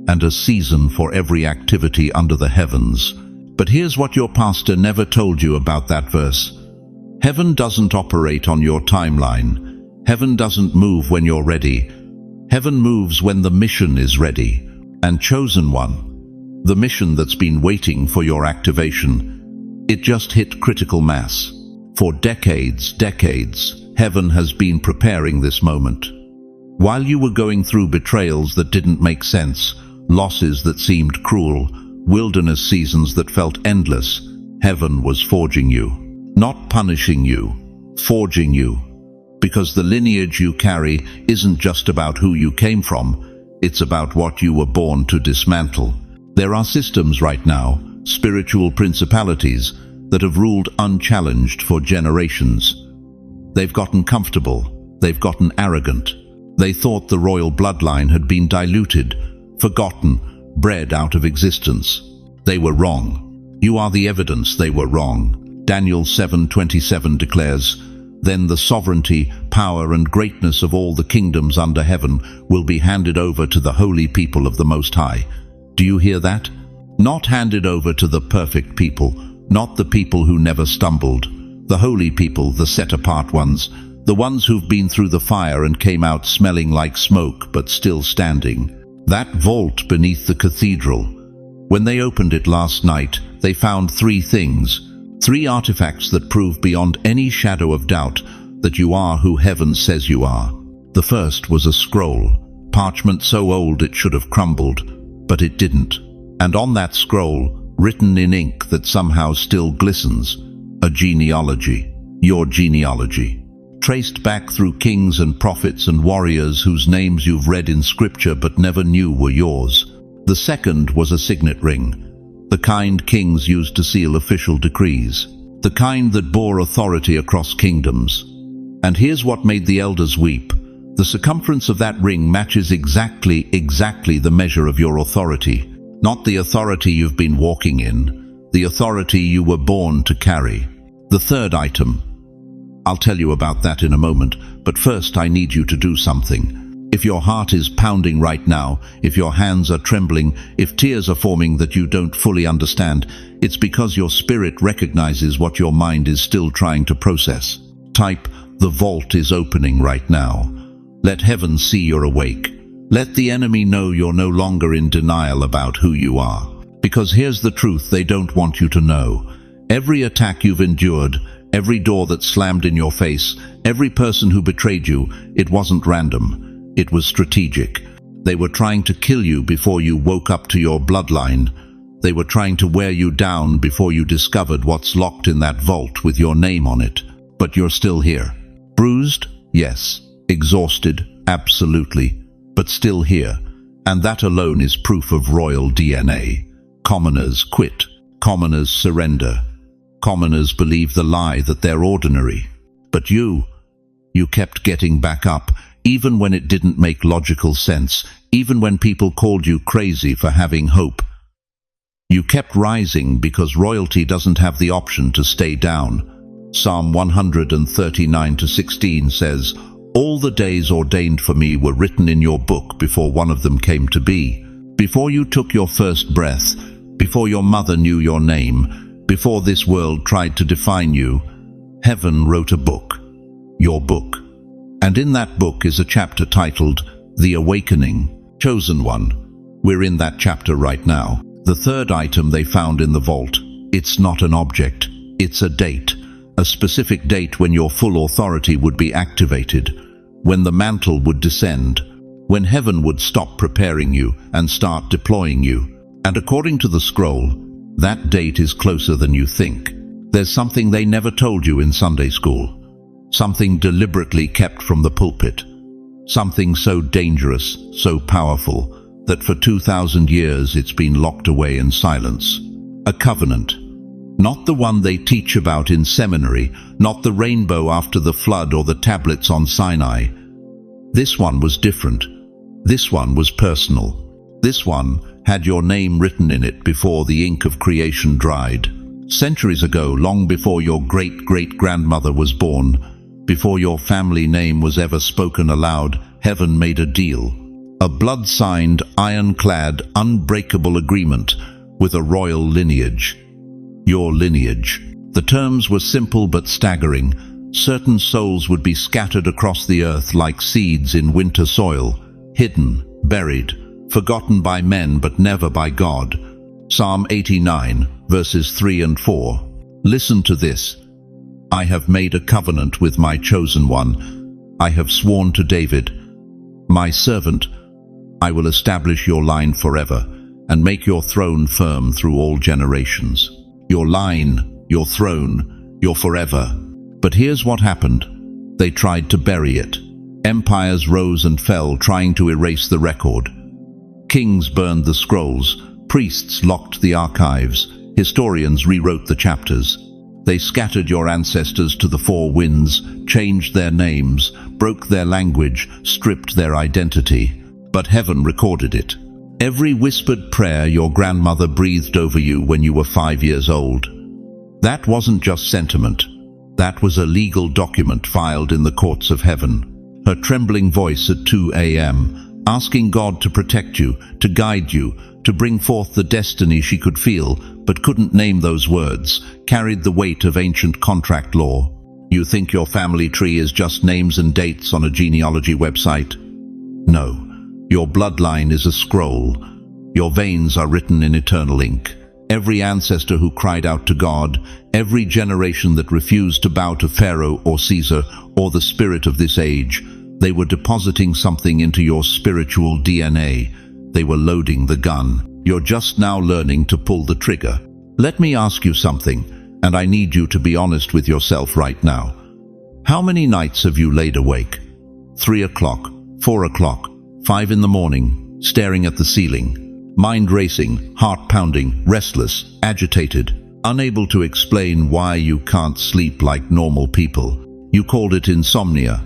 and a season for every activity under the heavens." But here's what your pastor never told you about that verse. Heaven doesn't operate on your timeline. Heaven doesn't move when you're ready. Heaven moves when the mission is ready. And chosen one, the mission that's been waiting for your activation, it just hit critical mass. For decades, heaven has been preparing this moment. While you were going through betrayals that didn't make sense, losses that seemed cruel, wilderness seasons that felt endless, heaven was forging you. Not punishing you, forging you. Because the lineage you carry isn't just about who you came from, it's about what you were born to dismantle. There are systems right now, spiritual principalities, that have ruled unchallenged for generations. They've gotten comfortable, they've gotten arrogant. They thought the royal bloodline had been diluted, forgotten, bred out of existence. They were wrong. You are the evidence they were wrong. Daniel 7:27 declares, Then the sovereignty, power, and greatness of all the kingdoms under heaven will be handed over to the holy people of the Most High. Do you hear that? Not handed over to the perfect people, not the people who never stumbled. The holy people, the set-apart ones, the ones who've been through the fire and came out smelling like smoke but still standing. That vault beneath the cathedral. When they opened it last night, they found 3 things. 3 artifacts that prove beyond any shadow of doubt that you are who heaven says you are. The first was a scroll, parchment so old it should have crumbled, but it didn't. And on that scroll, written in ink that somehow still glistens, a genealogy, your genealogy, traced back through kings and prophets and warriors whose names you've read in scripture but never knew were yours. The second was a signet ring, the kind kings used to seal official decrees, the kind that bore authority across kingdoms. And here's what made the elders weep. The circumference of that ring matches exactly the measure of your authority. Not the authority you've been walking in, the authority you were born to carry. The third item. I'll tell you about that in a moment, but first I need you to do something. If your heart is pounding right now, if your hands are trembling, if tears are forming that you don't fully understand, it's because your spirit recognizes what your mind is still trying to process. Type, "The vault is opening right now." Let heaven see you're awake. Let the enemy know you're no longer in denial about who you are. Because here's the truth they don't want you to know. Every attack you've endured, every door that slammed in your face, every person who betrayed you, it wasn't random. It was strategic. They were trying to kill you before you woke up to your bloodline. They were trying to wear you down before you discovered what's locked in that vault with your name on it. But you're still here. Bruised? Yes. Exhausted? Absolutely. But still here. And that alone is proof of royal DNA. Commoners quit. Commoners surrender. Commoners believe the lie that they're ordinary. But you kept getting back up, even when it didn't make logical sense, even when people called you crazy for having hope. You kept rising because royalty doesn't have the option to stay down. Psalm 139:16 says, "All the days ordained for me were written in your book before one of them came to be." Before you took your first breath, before your mother knew your name, before this world tried to define you, heaven wrote a book, your book. And in that book is a chapter titled, The Awakening, Chosen One. We're in that chapter right now. The third item they found in the vault, it's not an object, it's a date. A specific date when your full authority would be activated, when the mantle would descend, when heaven would stop preparing you and start deploying you. And according to the scroll, that date is closer than you think. There's something they never told you in Sunday school. Something deliberately kept from the pulpit. Something so dangerous, so powerful, that for 2,000 years it's been locked away in silence. A covenant. Not the one they teach about in seminary, not the rainbow after the flood or the tablets on Sinai. This one was different. This one was personal. This one had your name written in it before the ink of creation dried. Centuries ago, long before your great-great-grandmother was born, before your family name was ever spoken aloud, heaven made a deal. A blood-signed, ironclad, unbreakable agreement with a royal lineage. Your lineage. The terms were simple but staggering. Certain souls would be scattered across the earth like seeds in winter soil, hidden, buried, forgotten by men but never by God. Psalm 89, verses 3 and 4. Listen to this. I have made a covenant with my chosen one. I have sworn to David, my servant, I will establish your line forever and make your throne firm through all generations. Your line, your throne, your forever. But here's what happened. They tried to bury it. Empires rose and fell, trying to erase the record. Kings burned the scrolls. Priests locked the archives. Historians rewrote the chapters. They scattered your ancestors to the four winds, changed their names, broke their language, stripped their identity. But heaven recorded it. Every whispered prayer your grandmother breathed over you when you were 5 years old. That wasn't just sentiment. That was a legal document filed in the courts of heaven. Her trembling voice at 2 a.m., asking God to protect you, to guide you, to bring forth the destiny she could feel, but couldn't name those words, carried the weight of ancient contract law. You think your family tree is just names and dates on a genealogy website? No. Your bloodline is a scroll. Your veins are written in eternal ink. Every ancestor who cried out to God, every generation that refused to bow to Pharaoh or Caesar or the spirit of this age, they were depositing something into your spiritual DNA. They were loading the gun. You're just now learning to pull the trigger. Let me ask you something, and I need you to be honest with yourself right now. How many nights have you laid awake? 3 o'clock, 4 o'clock, 5 in the morning, staring at the ceiling, mind racing, heart pounding, restless, agitated, unable to explain why you can't sleep like normal people. You called it insomnia.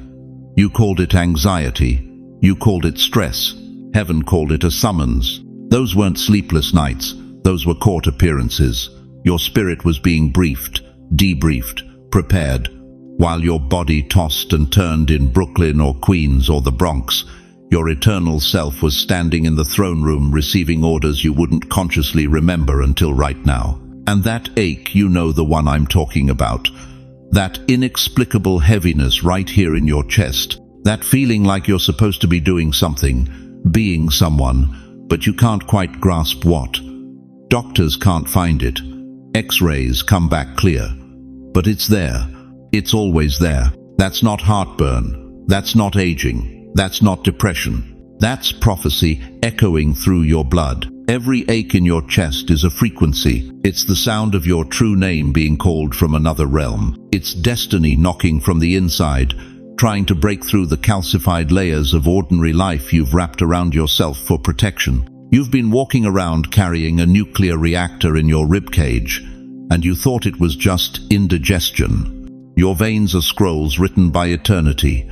You called it anxiety. You called it stress. Heaven called it a summons. Those weren't sleepless nights. Those were court appearances. Your spirit was being briefed, debriefed, prepared. While your body tossed and turned in Brooklyn or Queens or the Bronx, your eternal self was standing in the throne room receiving orders you wouldn't consciously remember until right now. And that ache, you know the one I'm talking about. That inexplicable heaviness right here in your chest. That feeling like you're supposed to be doing something, being someone, but you can't quite grasp what. Doctors can't find it. X-rays come back clear. But it's there. It's always there. That's not heartburn. That's not aging. That's not depression. That's prophecy echoing through your blood. Every ache in your chest is a frequency. It's the sound of your true name being called from another realm. It's destiny knocking from the inside, trying to break through the calcified layers of ordinary life you've wrapped around yourself for protection. You've been walking around carrying a nuclear reactor in your ribcage, and you thought it was just indigestion. Your veins are scrolls written by eternity.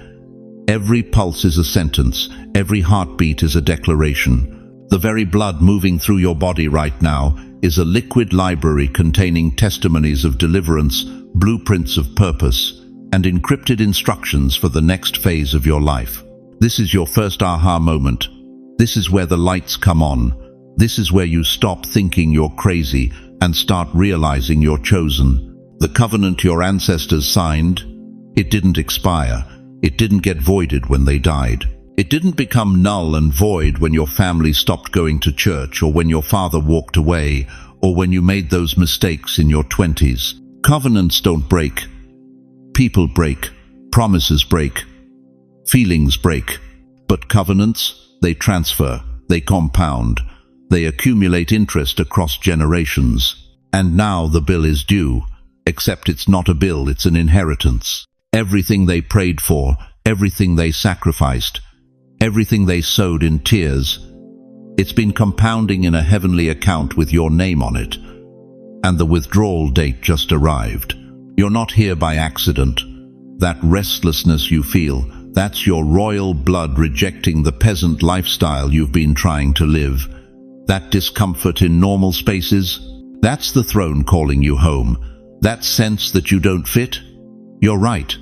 Every pulse is a sentence. Every heartbeat is a declaration. The very blood moving through your body right now is a liquid library containing testimonies of deliverance, blueprints of purpose, and encrypted instructions for the next phase of your life. This is your first aha moment. This is where the lights come on. This is where you stop thinking you're crazy and start realizing you're chosen. The covenant your ancestors signed, it didn't expire. It didn't get voided when they died. It didn't become null and void when your family stopped going to church, or when your father walked away, or when you made those mistakes in your 20s. Covenants don't break. People break. Promises break. Feelings break. But covenants, they transfer. They compound. They accumulate interest across generations. And now the bill is due. Except it's not a bill, it's an inheritance. Everything they prayed for, everything they sacrificed, everything they sowed in tears, it's been compounding in a heavenly account with your name on it. And the withdrawal date just arrived. You're not here by accident. That restlessness you feel, that's your royal blood rejecting the peasant lifestyle you've been trying to live. That discomfort in normal spaces, that's the throne calling you home. That sense that you don't fit? You're right.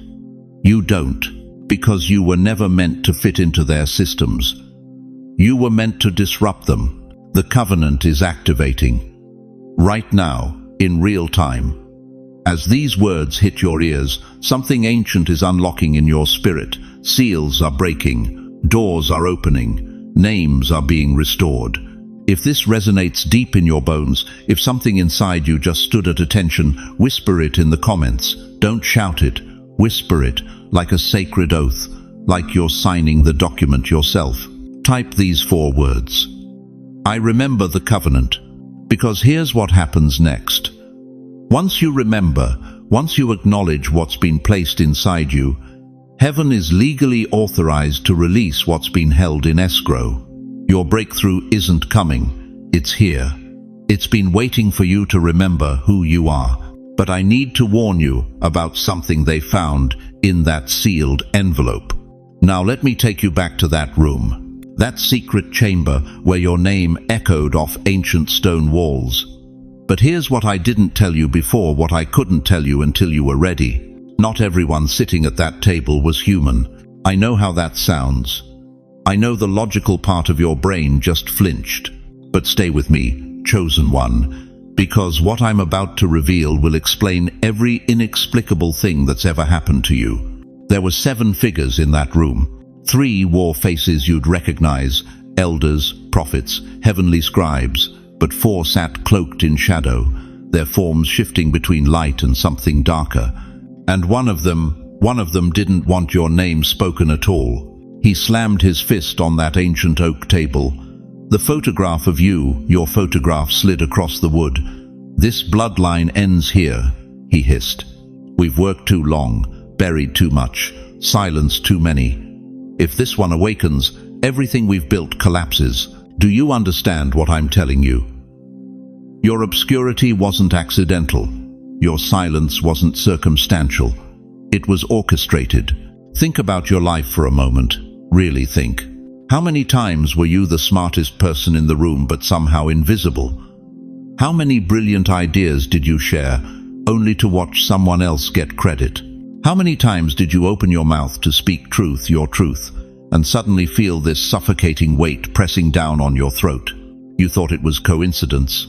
You don't, because you were never meant to fit into their systems. You were meant to disrupt them. The covenant is activating. Right now, in real time. As these words hit your ears, something ancient is unlocking in your spirit. Seals are breaking. Doors are opening. Names are being restored. If this resonates deep in your bones, if something inside you just stood at attention, whisper it in the comments. Don't shout it. Whisper it like a sacred oath, like you're signing the document yourself. Type these 4 words. I remember the covenant. Because here's what happens next. Once you remember, once you acknowledge what's been placed inside you, heaven is legally authorized to release what's been held in escrow. Your breakthrough isn't coming. It's here. It's been waiting for you to remember who you are. But I need to warn you about something they found in that sealed envelope. Now let me take you back to that room, that secret chamber where your name echoed off ancient stone walls. But here's what I didn't tell you before, what I couldn't tell you until you were ready. Not everyone sitting at that table was human. I know how that sounds. I know the logical part of your brain just flinched. But stay with me, chosen one, because what I'm about to reveal will explain every inexplicable thing that's ever happened to you. There were 7 figures in that room. 3 wore faces you'd recognize, elders, prophets, heavenly scribes, but 4 sat cloaked in shadow, their forms shifting between light and something darker. And one of them didn't want your name spoken at all. He slammed his fist on that ancient oak table. The photograph of you, your photograph, slid across the wood. This bloodline ends here, he hissed. We've worked too long, buried too much, silenced too many. If this one awakens, everything we've built collapses. Do you understand what I'm telling you? Your obscurity wasn't accidental. Your silence wasn't circumstantial. It was orchestrated. Think about your life for a moment. Really think. How many times were you the smartest person in the room but somehow invisible? How many brilliant ideas did you share, only to watch someone else get credit? How many times did you open your mouth to speak truth, your truth, and suddenly feel this suffocating weight pressing down on your throat? You thought it was coincidence.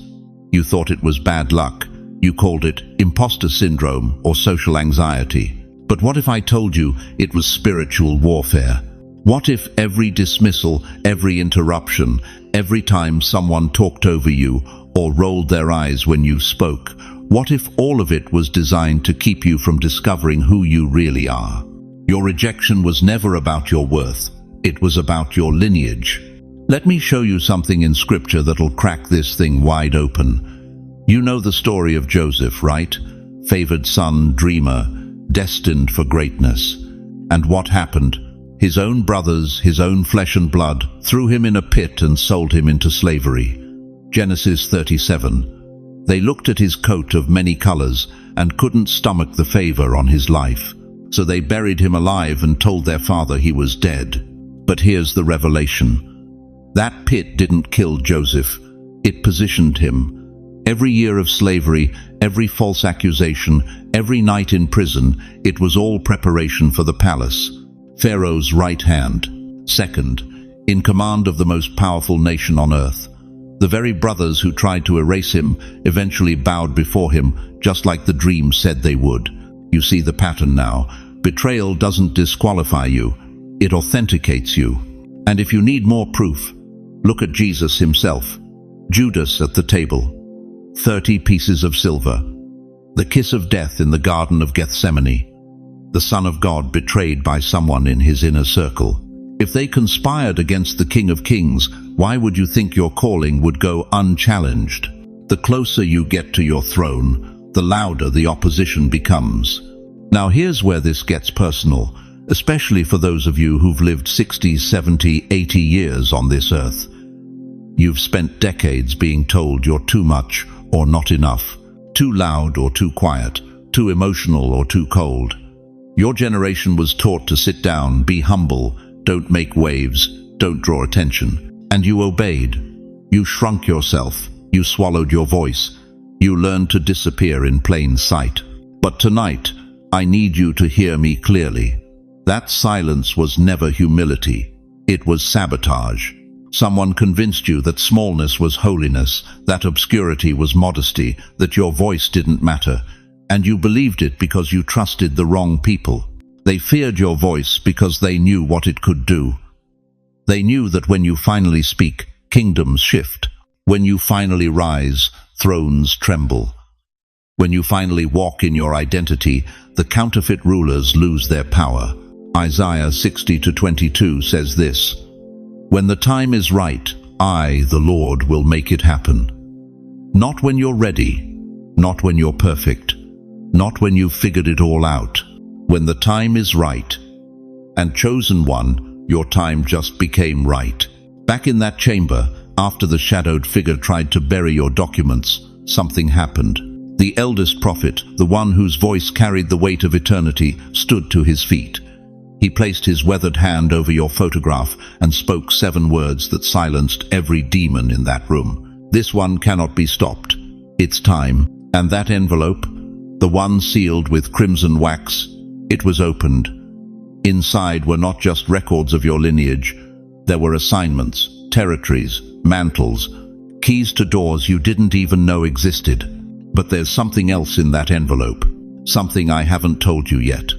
You thought it was bad luck. You called it imposter syndrome or social anxiety. But what if I told you it was spiritual warfare? What if every dismissal, every interruption, every time someone talked over you or rolled their eyes when you spoke, what if all of it was designed to keep you from discovering who you really are? Your rejection was never about your worth. It was about your lineage. Let me show you something in scripture that'll crack this thing wide open. You know the story of Joseph, right? Favored son, dreamer, destined for greatness. And what happened? His own brothers, his own flesh and blood, threw him in a pit and sold him into slavery. Genesis 37. They looked at his coat of many colors and couldn't stomach the favor on his life. So they buried him alive and told their father he was dead. But here's the revelation. That pit didn't kill Joseph. It positioned him. Every year of slavery, every false accusation, every night in prison, it was all preparation for the palace. Pharaoh's right hand, second, in command of the most powerful nation on earth. The very brothers who tried to erase him eventually bowed before him, just like the dream said they would. You see the pattern now. Betrayal doesn't disqualify you. It authenticates you. And if you need more proof, look at Jesus himself. Judas at the table. 30 pieces of silver. The kiss of death in the Garden of Gethsemane. The Son of God betrayed by someone in his inner circle. If they conspired against the King of Kings, why would you think your calling would go unchallenged? The closer you get to your throne, the louder the opposition becomes. Now here's where this gets personal, especially for those of you who've lived 60, 70, 80 years on this earth. You've spent decades being told you're too much or not enough, too loud or too quiet, too emotional or too cold. Your generation was taught to sit down, be humble, don't make waves, don't draw attention. And you obeyed. You shrunk yourself. You swallowed your voice. You learned to disappear in plain sight. But tonight, I need you to hear me clearly. That silence was never humility. It was sabotage. Someone convinced you that smallness was holiness, that obscurity was modesty, that your voice didn't matter. And you believed it because you trusted the wrong people. They feared your voice because they knew what it could do. They knew that when you finally speak, kingdoms shift. When you finally rise, thrones tremble. When you finally walk in your identity, the counterfeit rulers lose their power. Isaiah 60:22 says this, "When the time is right, I, the Lord, will make it happen." Not when you're ready, not when you're perfect, not when you've figured it all out. When the time is right. And chosen one, your time just became right. Back in that chamber, after the shadowed figure tried to bury your documents, something happened. The eldest prophet, the one whose voice carried the weight of eternity, stood to his feet. He placed his weathered hand over your photograph and spoke 7 words that silenced every demon in that room. This one cannot be stopped. It's time. And that envelope, the one sealed with crimson wax, It was opened. Inside were not just records of your lineage. There were assignments, territories, mantles, keys to doors you didn't even know existed. But there's something else in that envelope. Something I haven't told you yet.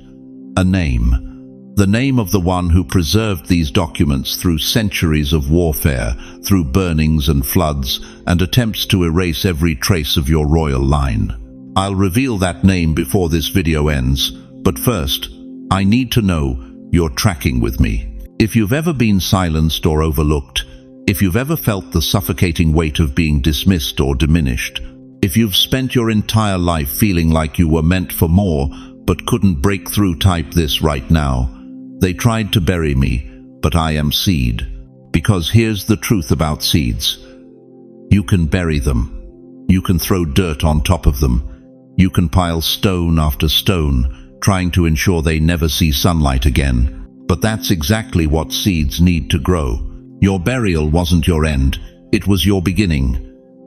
A name. The name of the one who preserved these documents through centuries of warfare, through burnings and floods, and attempts to erase every trace of your royal line. I'll reveal that name before this video ends, but first, I need to know you're tracking with me. If you've ever been silenced or overlooked, if you've ever felt the suffocating weight of being dismissed or diminished, if you've spent your entire life feeling like you were meant for more but couldn't break through, type this right now. They tried to bury me, but I am seed. Because here's the truth about seeds. You can bury them. You can throw dirt on top of them. You can pile stone after stone, trying to ensure they never see sunlight again. But that's exactly what seeds need to grow. Your burial wasn't your end, it was your beginning.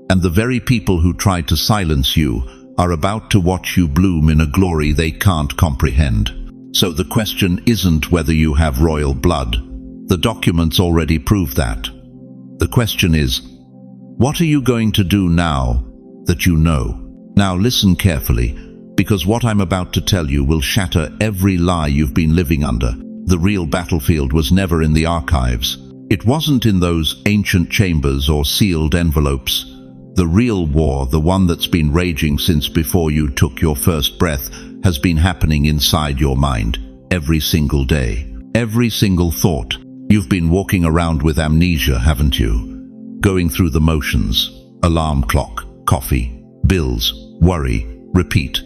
And the very people who tried to silence you are about to watch you bloom in a glory they can't comprehend. So the question isn't whether you have royal blood. The documents already prove that. The question is, what are you going to do now that you know? Now listen carefully, because what I'm about to tell you will shatter every lie you've been living under. The real battlefield was never in the archives. It wasn't in those ancient chambers or sealed envelopes. The real war, the one that's been raging since before you took your first breath, has been happening inside your mind, every single day, every single thought. You've been walking around with amnesia, haven't you? Going through the motions, alarm clock, coffee, bills, worry, repeat.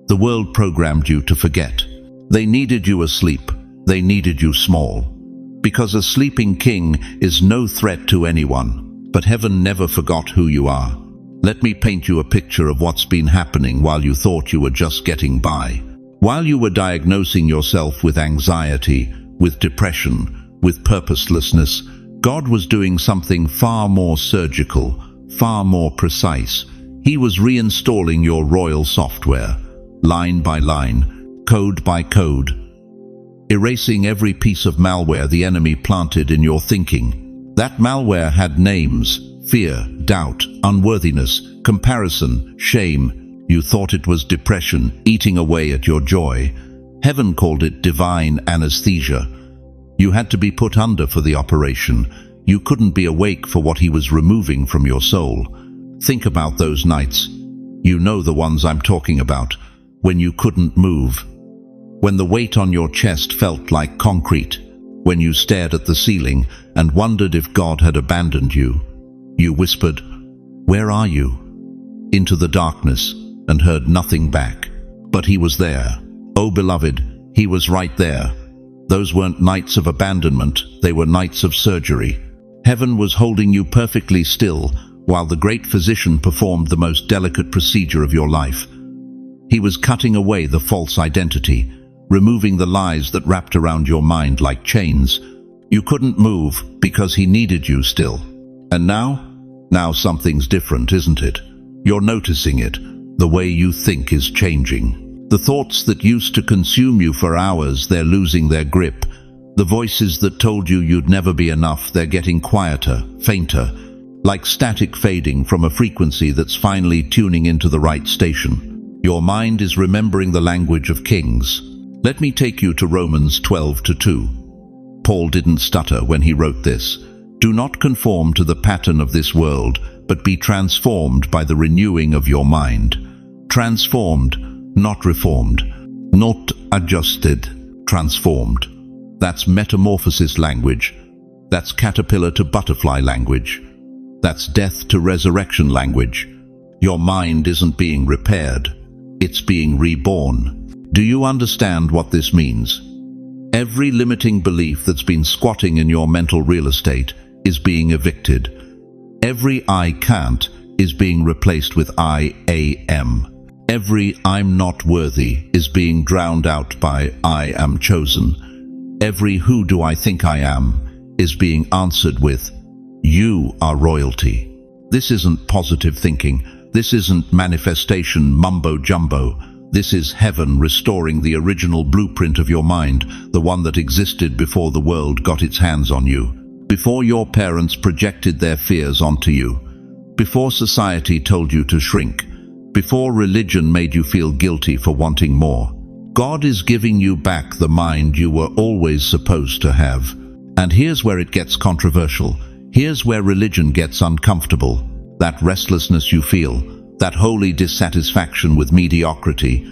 The world programmed you to forget. They needed you asleep. They needed you small. Because a sleeping king is no threat to anyone. But heaven never forgot who you are. Let me paint you a picture of what's been happening while you thought you were just getting by. While you were diagnosing yourself with anxiety, with depression, with purposelessness, God was doing something far more surgical, far more precise. He was reinstalling your royal software, line by line, code by code, erasing every piece of malware the enemy planted in your thinking. That malware had names: fear, doubt, unworthiness, comparison, shame. You thought it was depression eating away at your joy. Heaven called it divine anesthesia. You had to be put under for the operation. You couldn't be awake for what he was removing from your soul. Think about those nights. You know the ones I'm talking about, when you couldn't move. When the weight on your chest felt like concrete. When you stared at the ceiling and wondered if God had abandoned you. You whispered, "Where are you?" into the darkness and heard nothing back. But he was there. Oh, beloved, he was right there. Those weren't nights of abandonment, they were nights of surgery. Heaven was holding you perfectly still while the great physician performed the most delicate procedure of your life. He was cutting away the false identity, removing the lies that wrapped around your mind like chains. You couldn't move because he needed you still. And now something's different, isn't it? You're noticing it. The way you think is changing. The thoughts that used to consume you for hours, they're losing their grip. The voices that told you you'd never be enough, they're getting quieter, fainter, like static fading from a frequency that's finally tuning into the right station. Your mind is remembering the language of kings. Let me take you to Romans 12:2. Paul didn't stutter when he wrote this. Do not conform to the pattern of this world, but be transformed by the renewing of your mind. Transformed, not reformed. Not adjusted, transformed. That's metamorphosis language. That's caterpillar to butterfly language. That's death to resurrection language. Your mind isn't being repaired. It's being reborn. Do you understand what this means? Every limiting belief that's been squatting in your mental real estate is being evicted. Every I can't is being replaced with I am. Every I'm not worthy is being drowned out by I am chosen. Every who do I think I am is being answered with you are royalty. This isn't positive thinking. This isn't manifestation mumbo jumbo. This is heaven restoring the original blueprint of your mind, the one that existed before the world got its hands on you, before your parents projected their fears onto you, before society told you to shrink, before religion made you feel guilty for wanting more. God is giving you back the mind you were always supposed to have. And here's where it gets controversial. Here's where religion gets uncomfortable. That restlessness you feel, that holy dissatisfaction with mediocrity,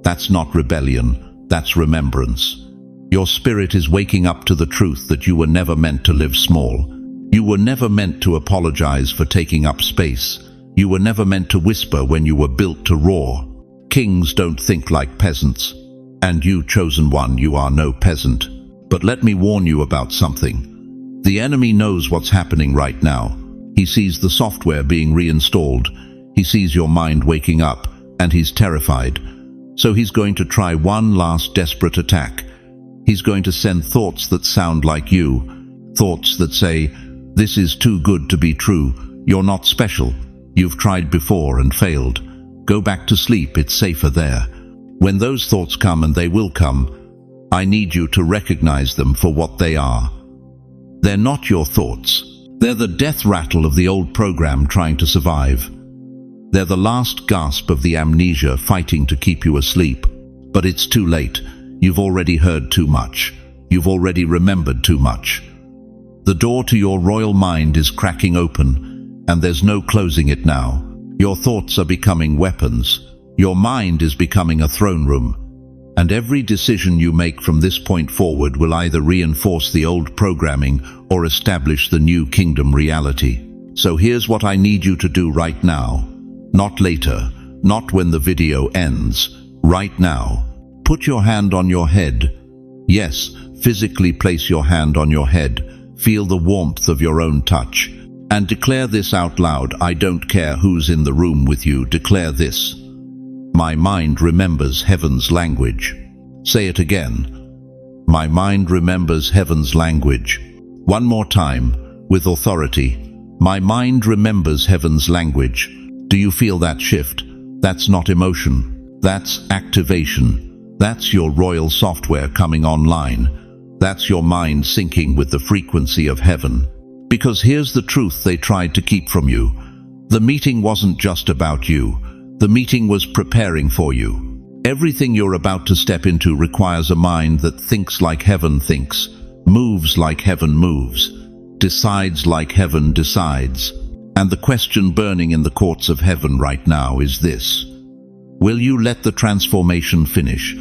that's not rebellion, that's remembrance. Your spirit is waking up to the truth that you were never meant to live small. You were never meant to apologize for taking up space. You were never meant to whisper when you were built to roar. Kings don't think like peasants. And you, chosen one, you are no peasant. But let me warn you about something. The enemy knows what's happening right now. He sees the software being reinstalled. He sees your mind waking up, and he's terrified. So he's going to try one last desperate attack. He's going to send thoughts that sound like you. Thoughts that say, "This is too good to be true. You're not special. You've tried before and failed. Go back to sleep, it's safer there." When those thoughts come, and they will come, I need you to recognize them for what they are. They're not your thoughts. They're the death rattle of the old program trying to survive. They're the last gasp of the amnesia fighting to keep you asleep. But it's too late. You've already heard too much. You've already remembered too much. The door to your royal mind is cracking open, and there's no closing it now. Your thoughts are becoming weapons. Your mind is becoming a throne room. And every decision you make from this point forward will either reinforce the old programming or establish the new kingdom reality. So here's what I need you to do right now. Not later, not when the video ends. Right now. Put your hand on your head. Yes, physically place your hand on your head. Feel the warmth of your own touch. And declare this out loud. I don't care who's in the room with you. Declare this. My mind remembers heaven's language. Say it again. My mind remembers heaven's language. One more time, with authority. My mind remembers heaven's language. Do you feel that shift? That's not emotion. That's activation. That's your royal software coming online. That's your mind syncing with the frequency of heaven. Because here's the truth they tried to keep from you. The meeting wasn't just about you. The meeting was preparing for you. Everything you're about to step into requires a mind that thinks like heaven thinks, moves like heaven moves, decides like heaven decides. And the question burning in the courts of heaven right now is this. Will you let the transformation finish,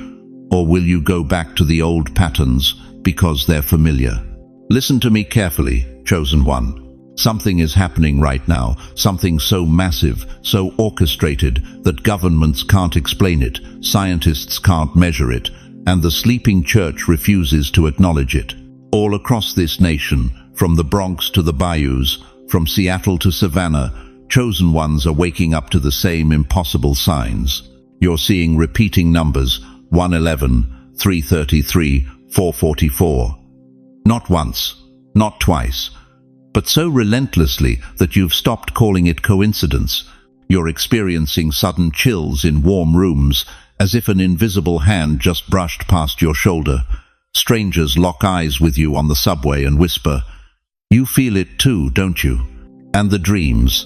or will you go back to the old patterns because they're familiar? Listen to me carefully, chosen one. Something is happening right now, something so massive, so orchestrated that governments can't explain it, scientists can't measure it, and the sleeping church refuses to acknowledge it. All across this nation, from the Bronx to the bayous, from Seattle to Savannah, chosen ones are waking up to the same impossible signs. You're seeing repeating numbers, 111, 333, 444. Not once, not twice, but so relentlessly that you've stopped calling it coincidence. You're experiencing sudden chills in warm rooms, as if an invisible hand just brushed past your shoulder. Strangers lock eyes with you on the subway and whisper, "You feel it too, don't you?" And the dreams.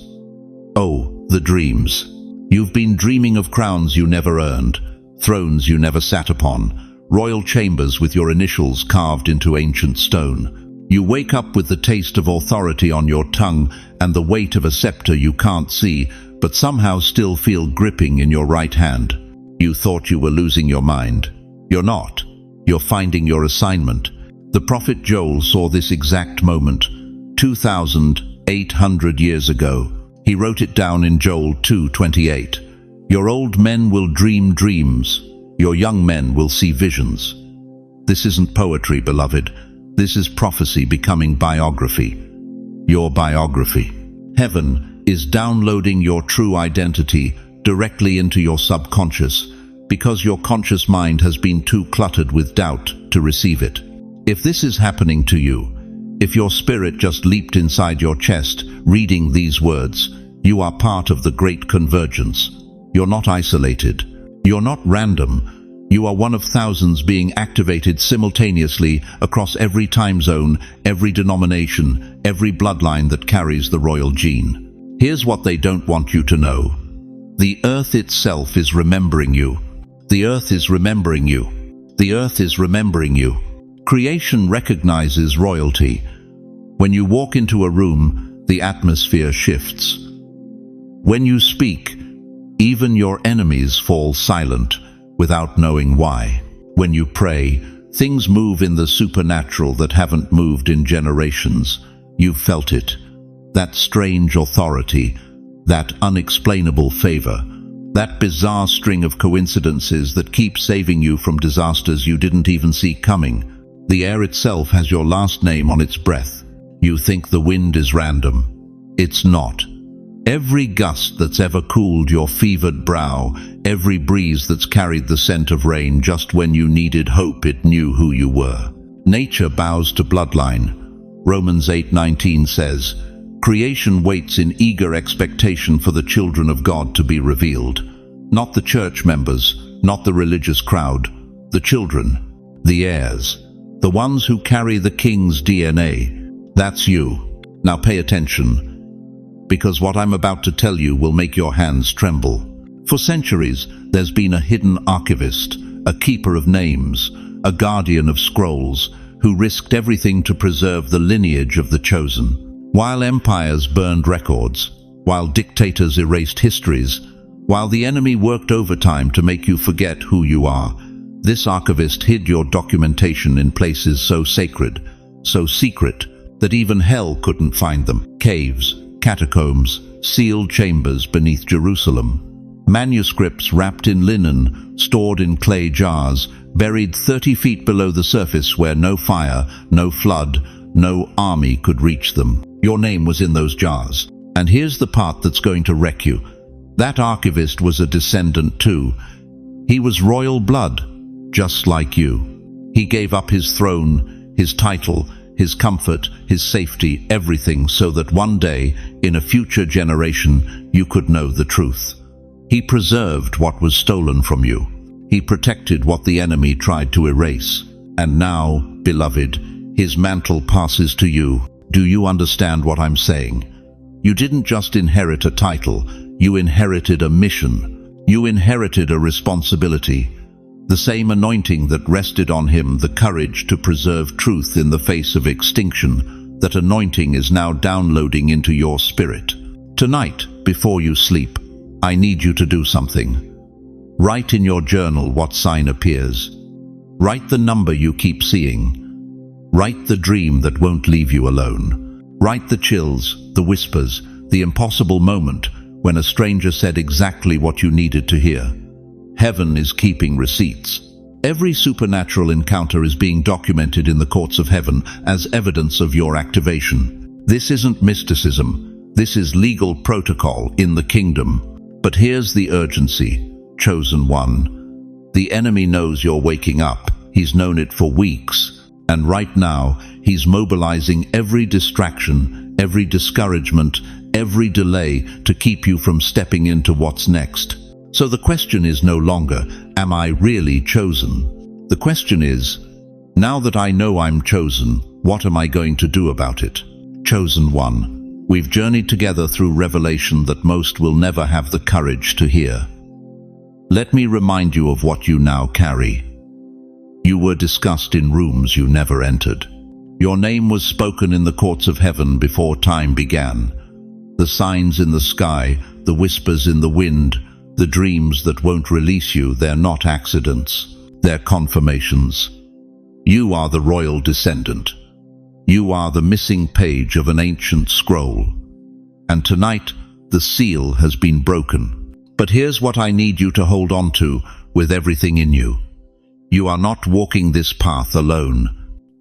Oh, the dreams. You've been dreaming of crowns you never earned, thrones you never sat upon, royal chambers with your initials carved into ancient stone. You wake up with the taste of authority on your tongue and the weight of a scepter you can't see, but somehow still feel gripping in your right hand. You thought you were losing your mind. You're not. You're finding your assignment. The prophet Joel saw this exact moment 2,800 years ago. He wrote it down in Joel 2:28. Your old men will dream dreams. Your young men will see visions. This isn't poetry, beloved. This is prophecy becoming biography. Your biography. Heaven is downloading your true identity directly into your subconscious because your conscious mind has been too cluttered with doubt to receive it. If this is happening to you, if your spirit just leaped inside your chest reading these words, you are part of the great convergence. You're not isolated. You're not random. You are one of thousands being activated simultaneously across every time zone, every denomination, every bloodline that carries the royal gene. Here's what they don't want you to know. The earth itself is remembering you. The earth is remembering you. The earth is remembering you. Creation recognizes royalty. When you walk into a room, the atmosphere shifts. When you speak, even your enemies fall silent without knowing why. When you pray, things move in the supernatural that haven't moved in generations. You've felt it. That strange authority, that unexplainable favor, that bizarre string of coincidences that keep saving you from disasters you didn't even see coming. The air itself has your last name on its breath. You think the wind is random. It's not. Every gust that's ever cooled your fevered brow, every breeze that's carried the scent of rain just when you needed hope, it knew who you were. Nature bows to bloodline. Romans 8:19 says, "Creation waits in eager expectation for the children of God to be revealed." Not the church members, not the religious crowd, the children, the heirs, the ones who carry the King's DNA. That's you. Now pay attention, because what I'm about to tell you will make your hands tremble. For centuries, there's been a hidden archivist, a keeper of names, a guardian of scrolls, who risked everything to preserve the lineage of the chosen. While empires burned records, while dictators erased histories, while the enemy worked overtime to make you forget who you are, this archivist hid your documentation in places so sacred, so secret, that even hell couldn't find them. Caves, catacombs, sealed chambers beneath Jerusalem. Manuscripts wrapped in linen, stored in clay jars, buried 30 feet below the surface where no fire, no flood, no army could reach them. Your name was in those jars. And here's the part that's going to wreck you. That archivist was a descendant too. He was royal blood, just like you. He gave up his throne, his title, his comfort, his safety, everything, so that one day, in a future generation, you could know the truth. He preserved what was stolen from you. He protected what the enemy tried to erase. And now, beloved, his mantle passes to you. Do you understand what I'm saying? You didn't just inherit a title, you inherited a mission. You inherited a responsibility. The same anointing that rested on him, the courage to preserve truth in the face of extinction, that anointing is now downloading into your spirit. Tonight, before you sleep, I need you to do something. Write in your journal what sign appears. Write the number you keep seeing. Write the dream that won't leave you alone. Write the chills, the whispers, the impossible moment when a stranger said exactly what you needed to hear. Heaven is keeping receipts. Every supernatural encounter is being documented in the courts of heaven as evidence of your activation. This isn't mysticism. This is legal protocol in the kingdom. But here's the urgency, chosen one. The enemy knows you're waking up. He's known it for weeks. And right now, he's mobilizing every distraction, every discouragement, every delay to keep you from stepping into what's next. So the question is no longer, am I really chosen? The question is, now that I know I'm chosen, what am I going to do about it? Chosen one. We've journeyed together through revelation that most will never have the courage to hear. Let me remind you of what you now carry. You were discussed in rooms you never entered. Your name was spoken in the courts of heaven before time began. The signs in the sky, the whispers in the wind, the dreams that won't release you, they're not accidents. They're confirmations. You are the royal descendant. You are the missing page of an ancient scroll. And tonight, the seal has been broken. But here's what I need you to hold on to with everything in you. You are not walking this path alone.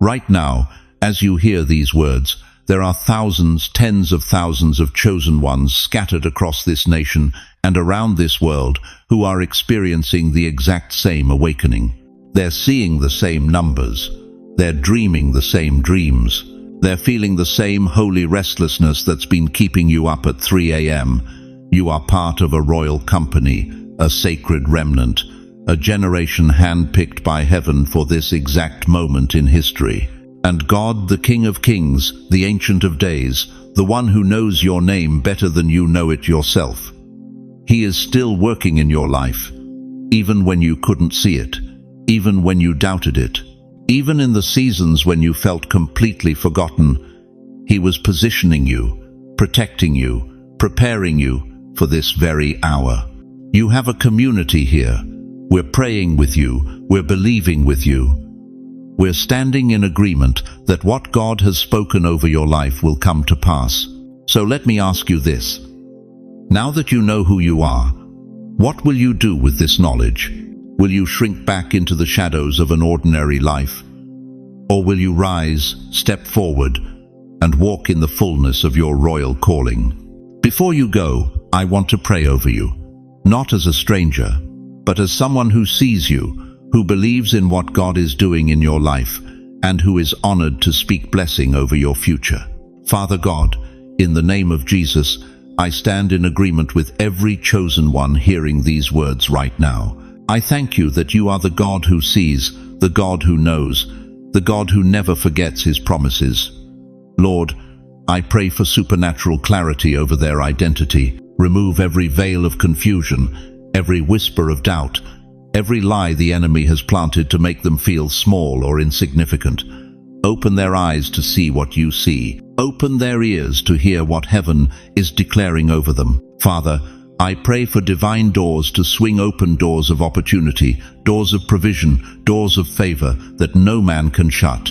Right now, as you hear these words, there are thousands, tens of thousands of chosen ones scattered across this nation and around this world who are experiencing the exact same awakening. They're seeing the same numbers. They're dreaming the same dreams. They're feeling the same holy restlessness that's been keeping you up at 3 a.m. You are part of a royal company, a sacred remnant, a generation hand-picked by heaven for this exact moment in history. And God, the King of Kings, the Ancient of Days, the one who knows your name better than you know it yourself. He is still working in your life, even when you couldn't see it, even when you doubted it, even in the seasons when you felt completely forgotten. He was positioning you, protecting you, preparing you for this very hour. You have a community here. We're praying with you. We're believing with you. We're standing in agreement that what God has spoken over your life will come to pass. So let me ask you this. Now that you know who you are, what will you do with this knowledge? Will you shrink back into the shadows of an ordinary life? Or will you rise, step forward, and walk in the fullness of your royal calling? Before you go, I want to pray over you, not as a stranger, but as someone who sees you, who believes in what God is doing in your life, and who is honored to speak blessing over your future. Father God, in the name of Jesus, I stand in agreement with every chosen one hearing these words right now. I thank you that you are the God who sees, the God who knows, the God who never forgets his promises. Lord, I pray for supernatural clarity over their identity. Remove every veil of confusion, every whisper of doubt, every lie the enemy has planted to make them feel small or insignificant. Open their eyes to see what you see. Open their ears to hear what heaven is declaring over them. Father, I pray for divine doors to swing open, doors of opportunity, doors of provision, doors of favor that no man can shut.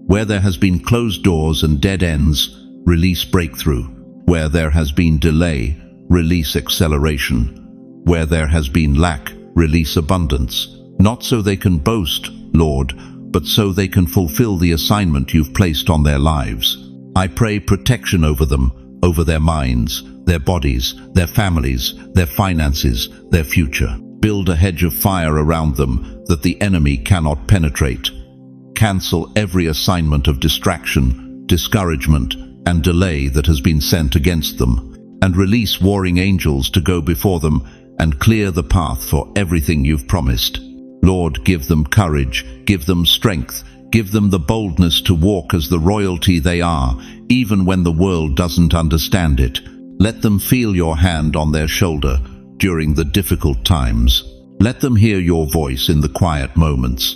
Where there has been closed doors and dead ends, release breakthrough. Where there has been delay, release acceleration. Where there has been lack, release abundance. Not so they can boast, Lord, but so they can fulfill the assignment you've placed on their lives. I pray protection over them, over their minds, their bodies, their families, their finances, their future. Build a hedge of fire around them that the enemy cannot penetrate. Cancel every assignment of distraction, discouragement, and delay that has been sent against them, and release warring angels to go before them and clear the path for everything you've promised. Lord, give them courage, give them strength, give them the boldness to walk as the royalty they are, even when the world doesn't understand it. Let them feel your hand on their shoulder during the difficult times. Let them hear your voice in the quiet moments.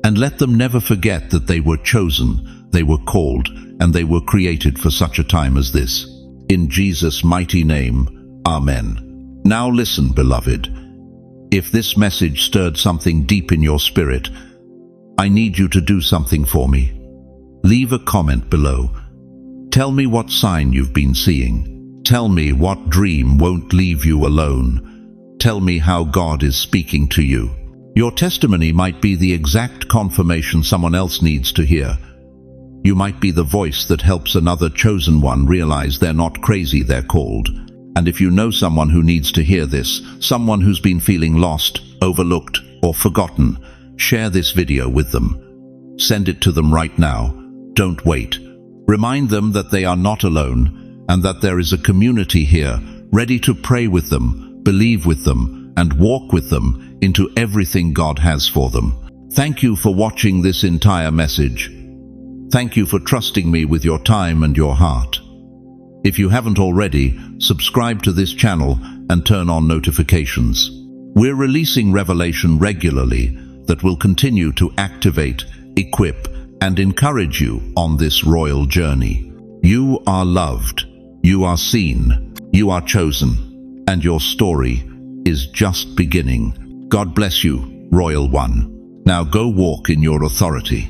And let them never forget that they were chosen, they were called, and they were created for such a time as this. In Jesus' mighty name, Amen. Now listen, beloved. If this message stirred something deep in your spirit, I need you to do something for me. Leave a comment below. Tell me what sign you've been seeing. Tell me what dream won't leave you alone. Tell me how God is speaking to you. Your testimony might be the exact confirmation someone else needs to hear. You might be the voice that helps another chosen one realize they're not crazy, they're called. And if you know someone who needs to hear this, someone who's been feeling lost, overlooked, or forgotten, share this video with them. Send it to them right now. Don't wait. Remind them that they are not alone, and that there is a community here ready to pray with them, believe with them, and walk with them into everything God has for them. Thank you for watching this entire message. Thank you for trusting me with your time and your heart. If you haven't already, subscribe to this channel and turn on notifications. We're releasing revelation regularly that will continue to activate, equip, and encourage you on this royal journey. You are loved, you are seen, you are chosen, and your story is just beginning. God bless you, Royal One. Now go walk in your authority.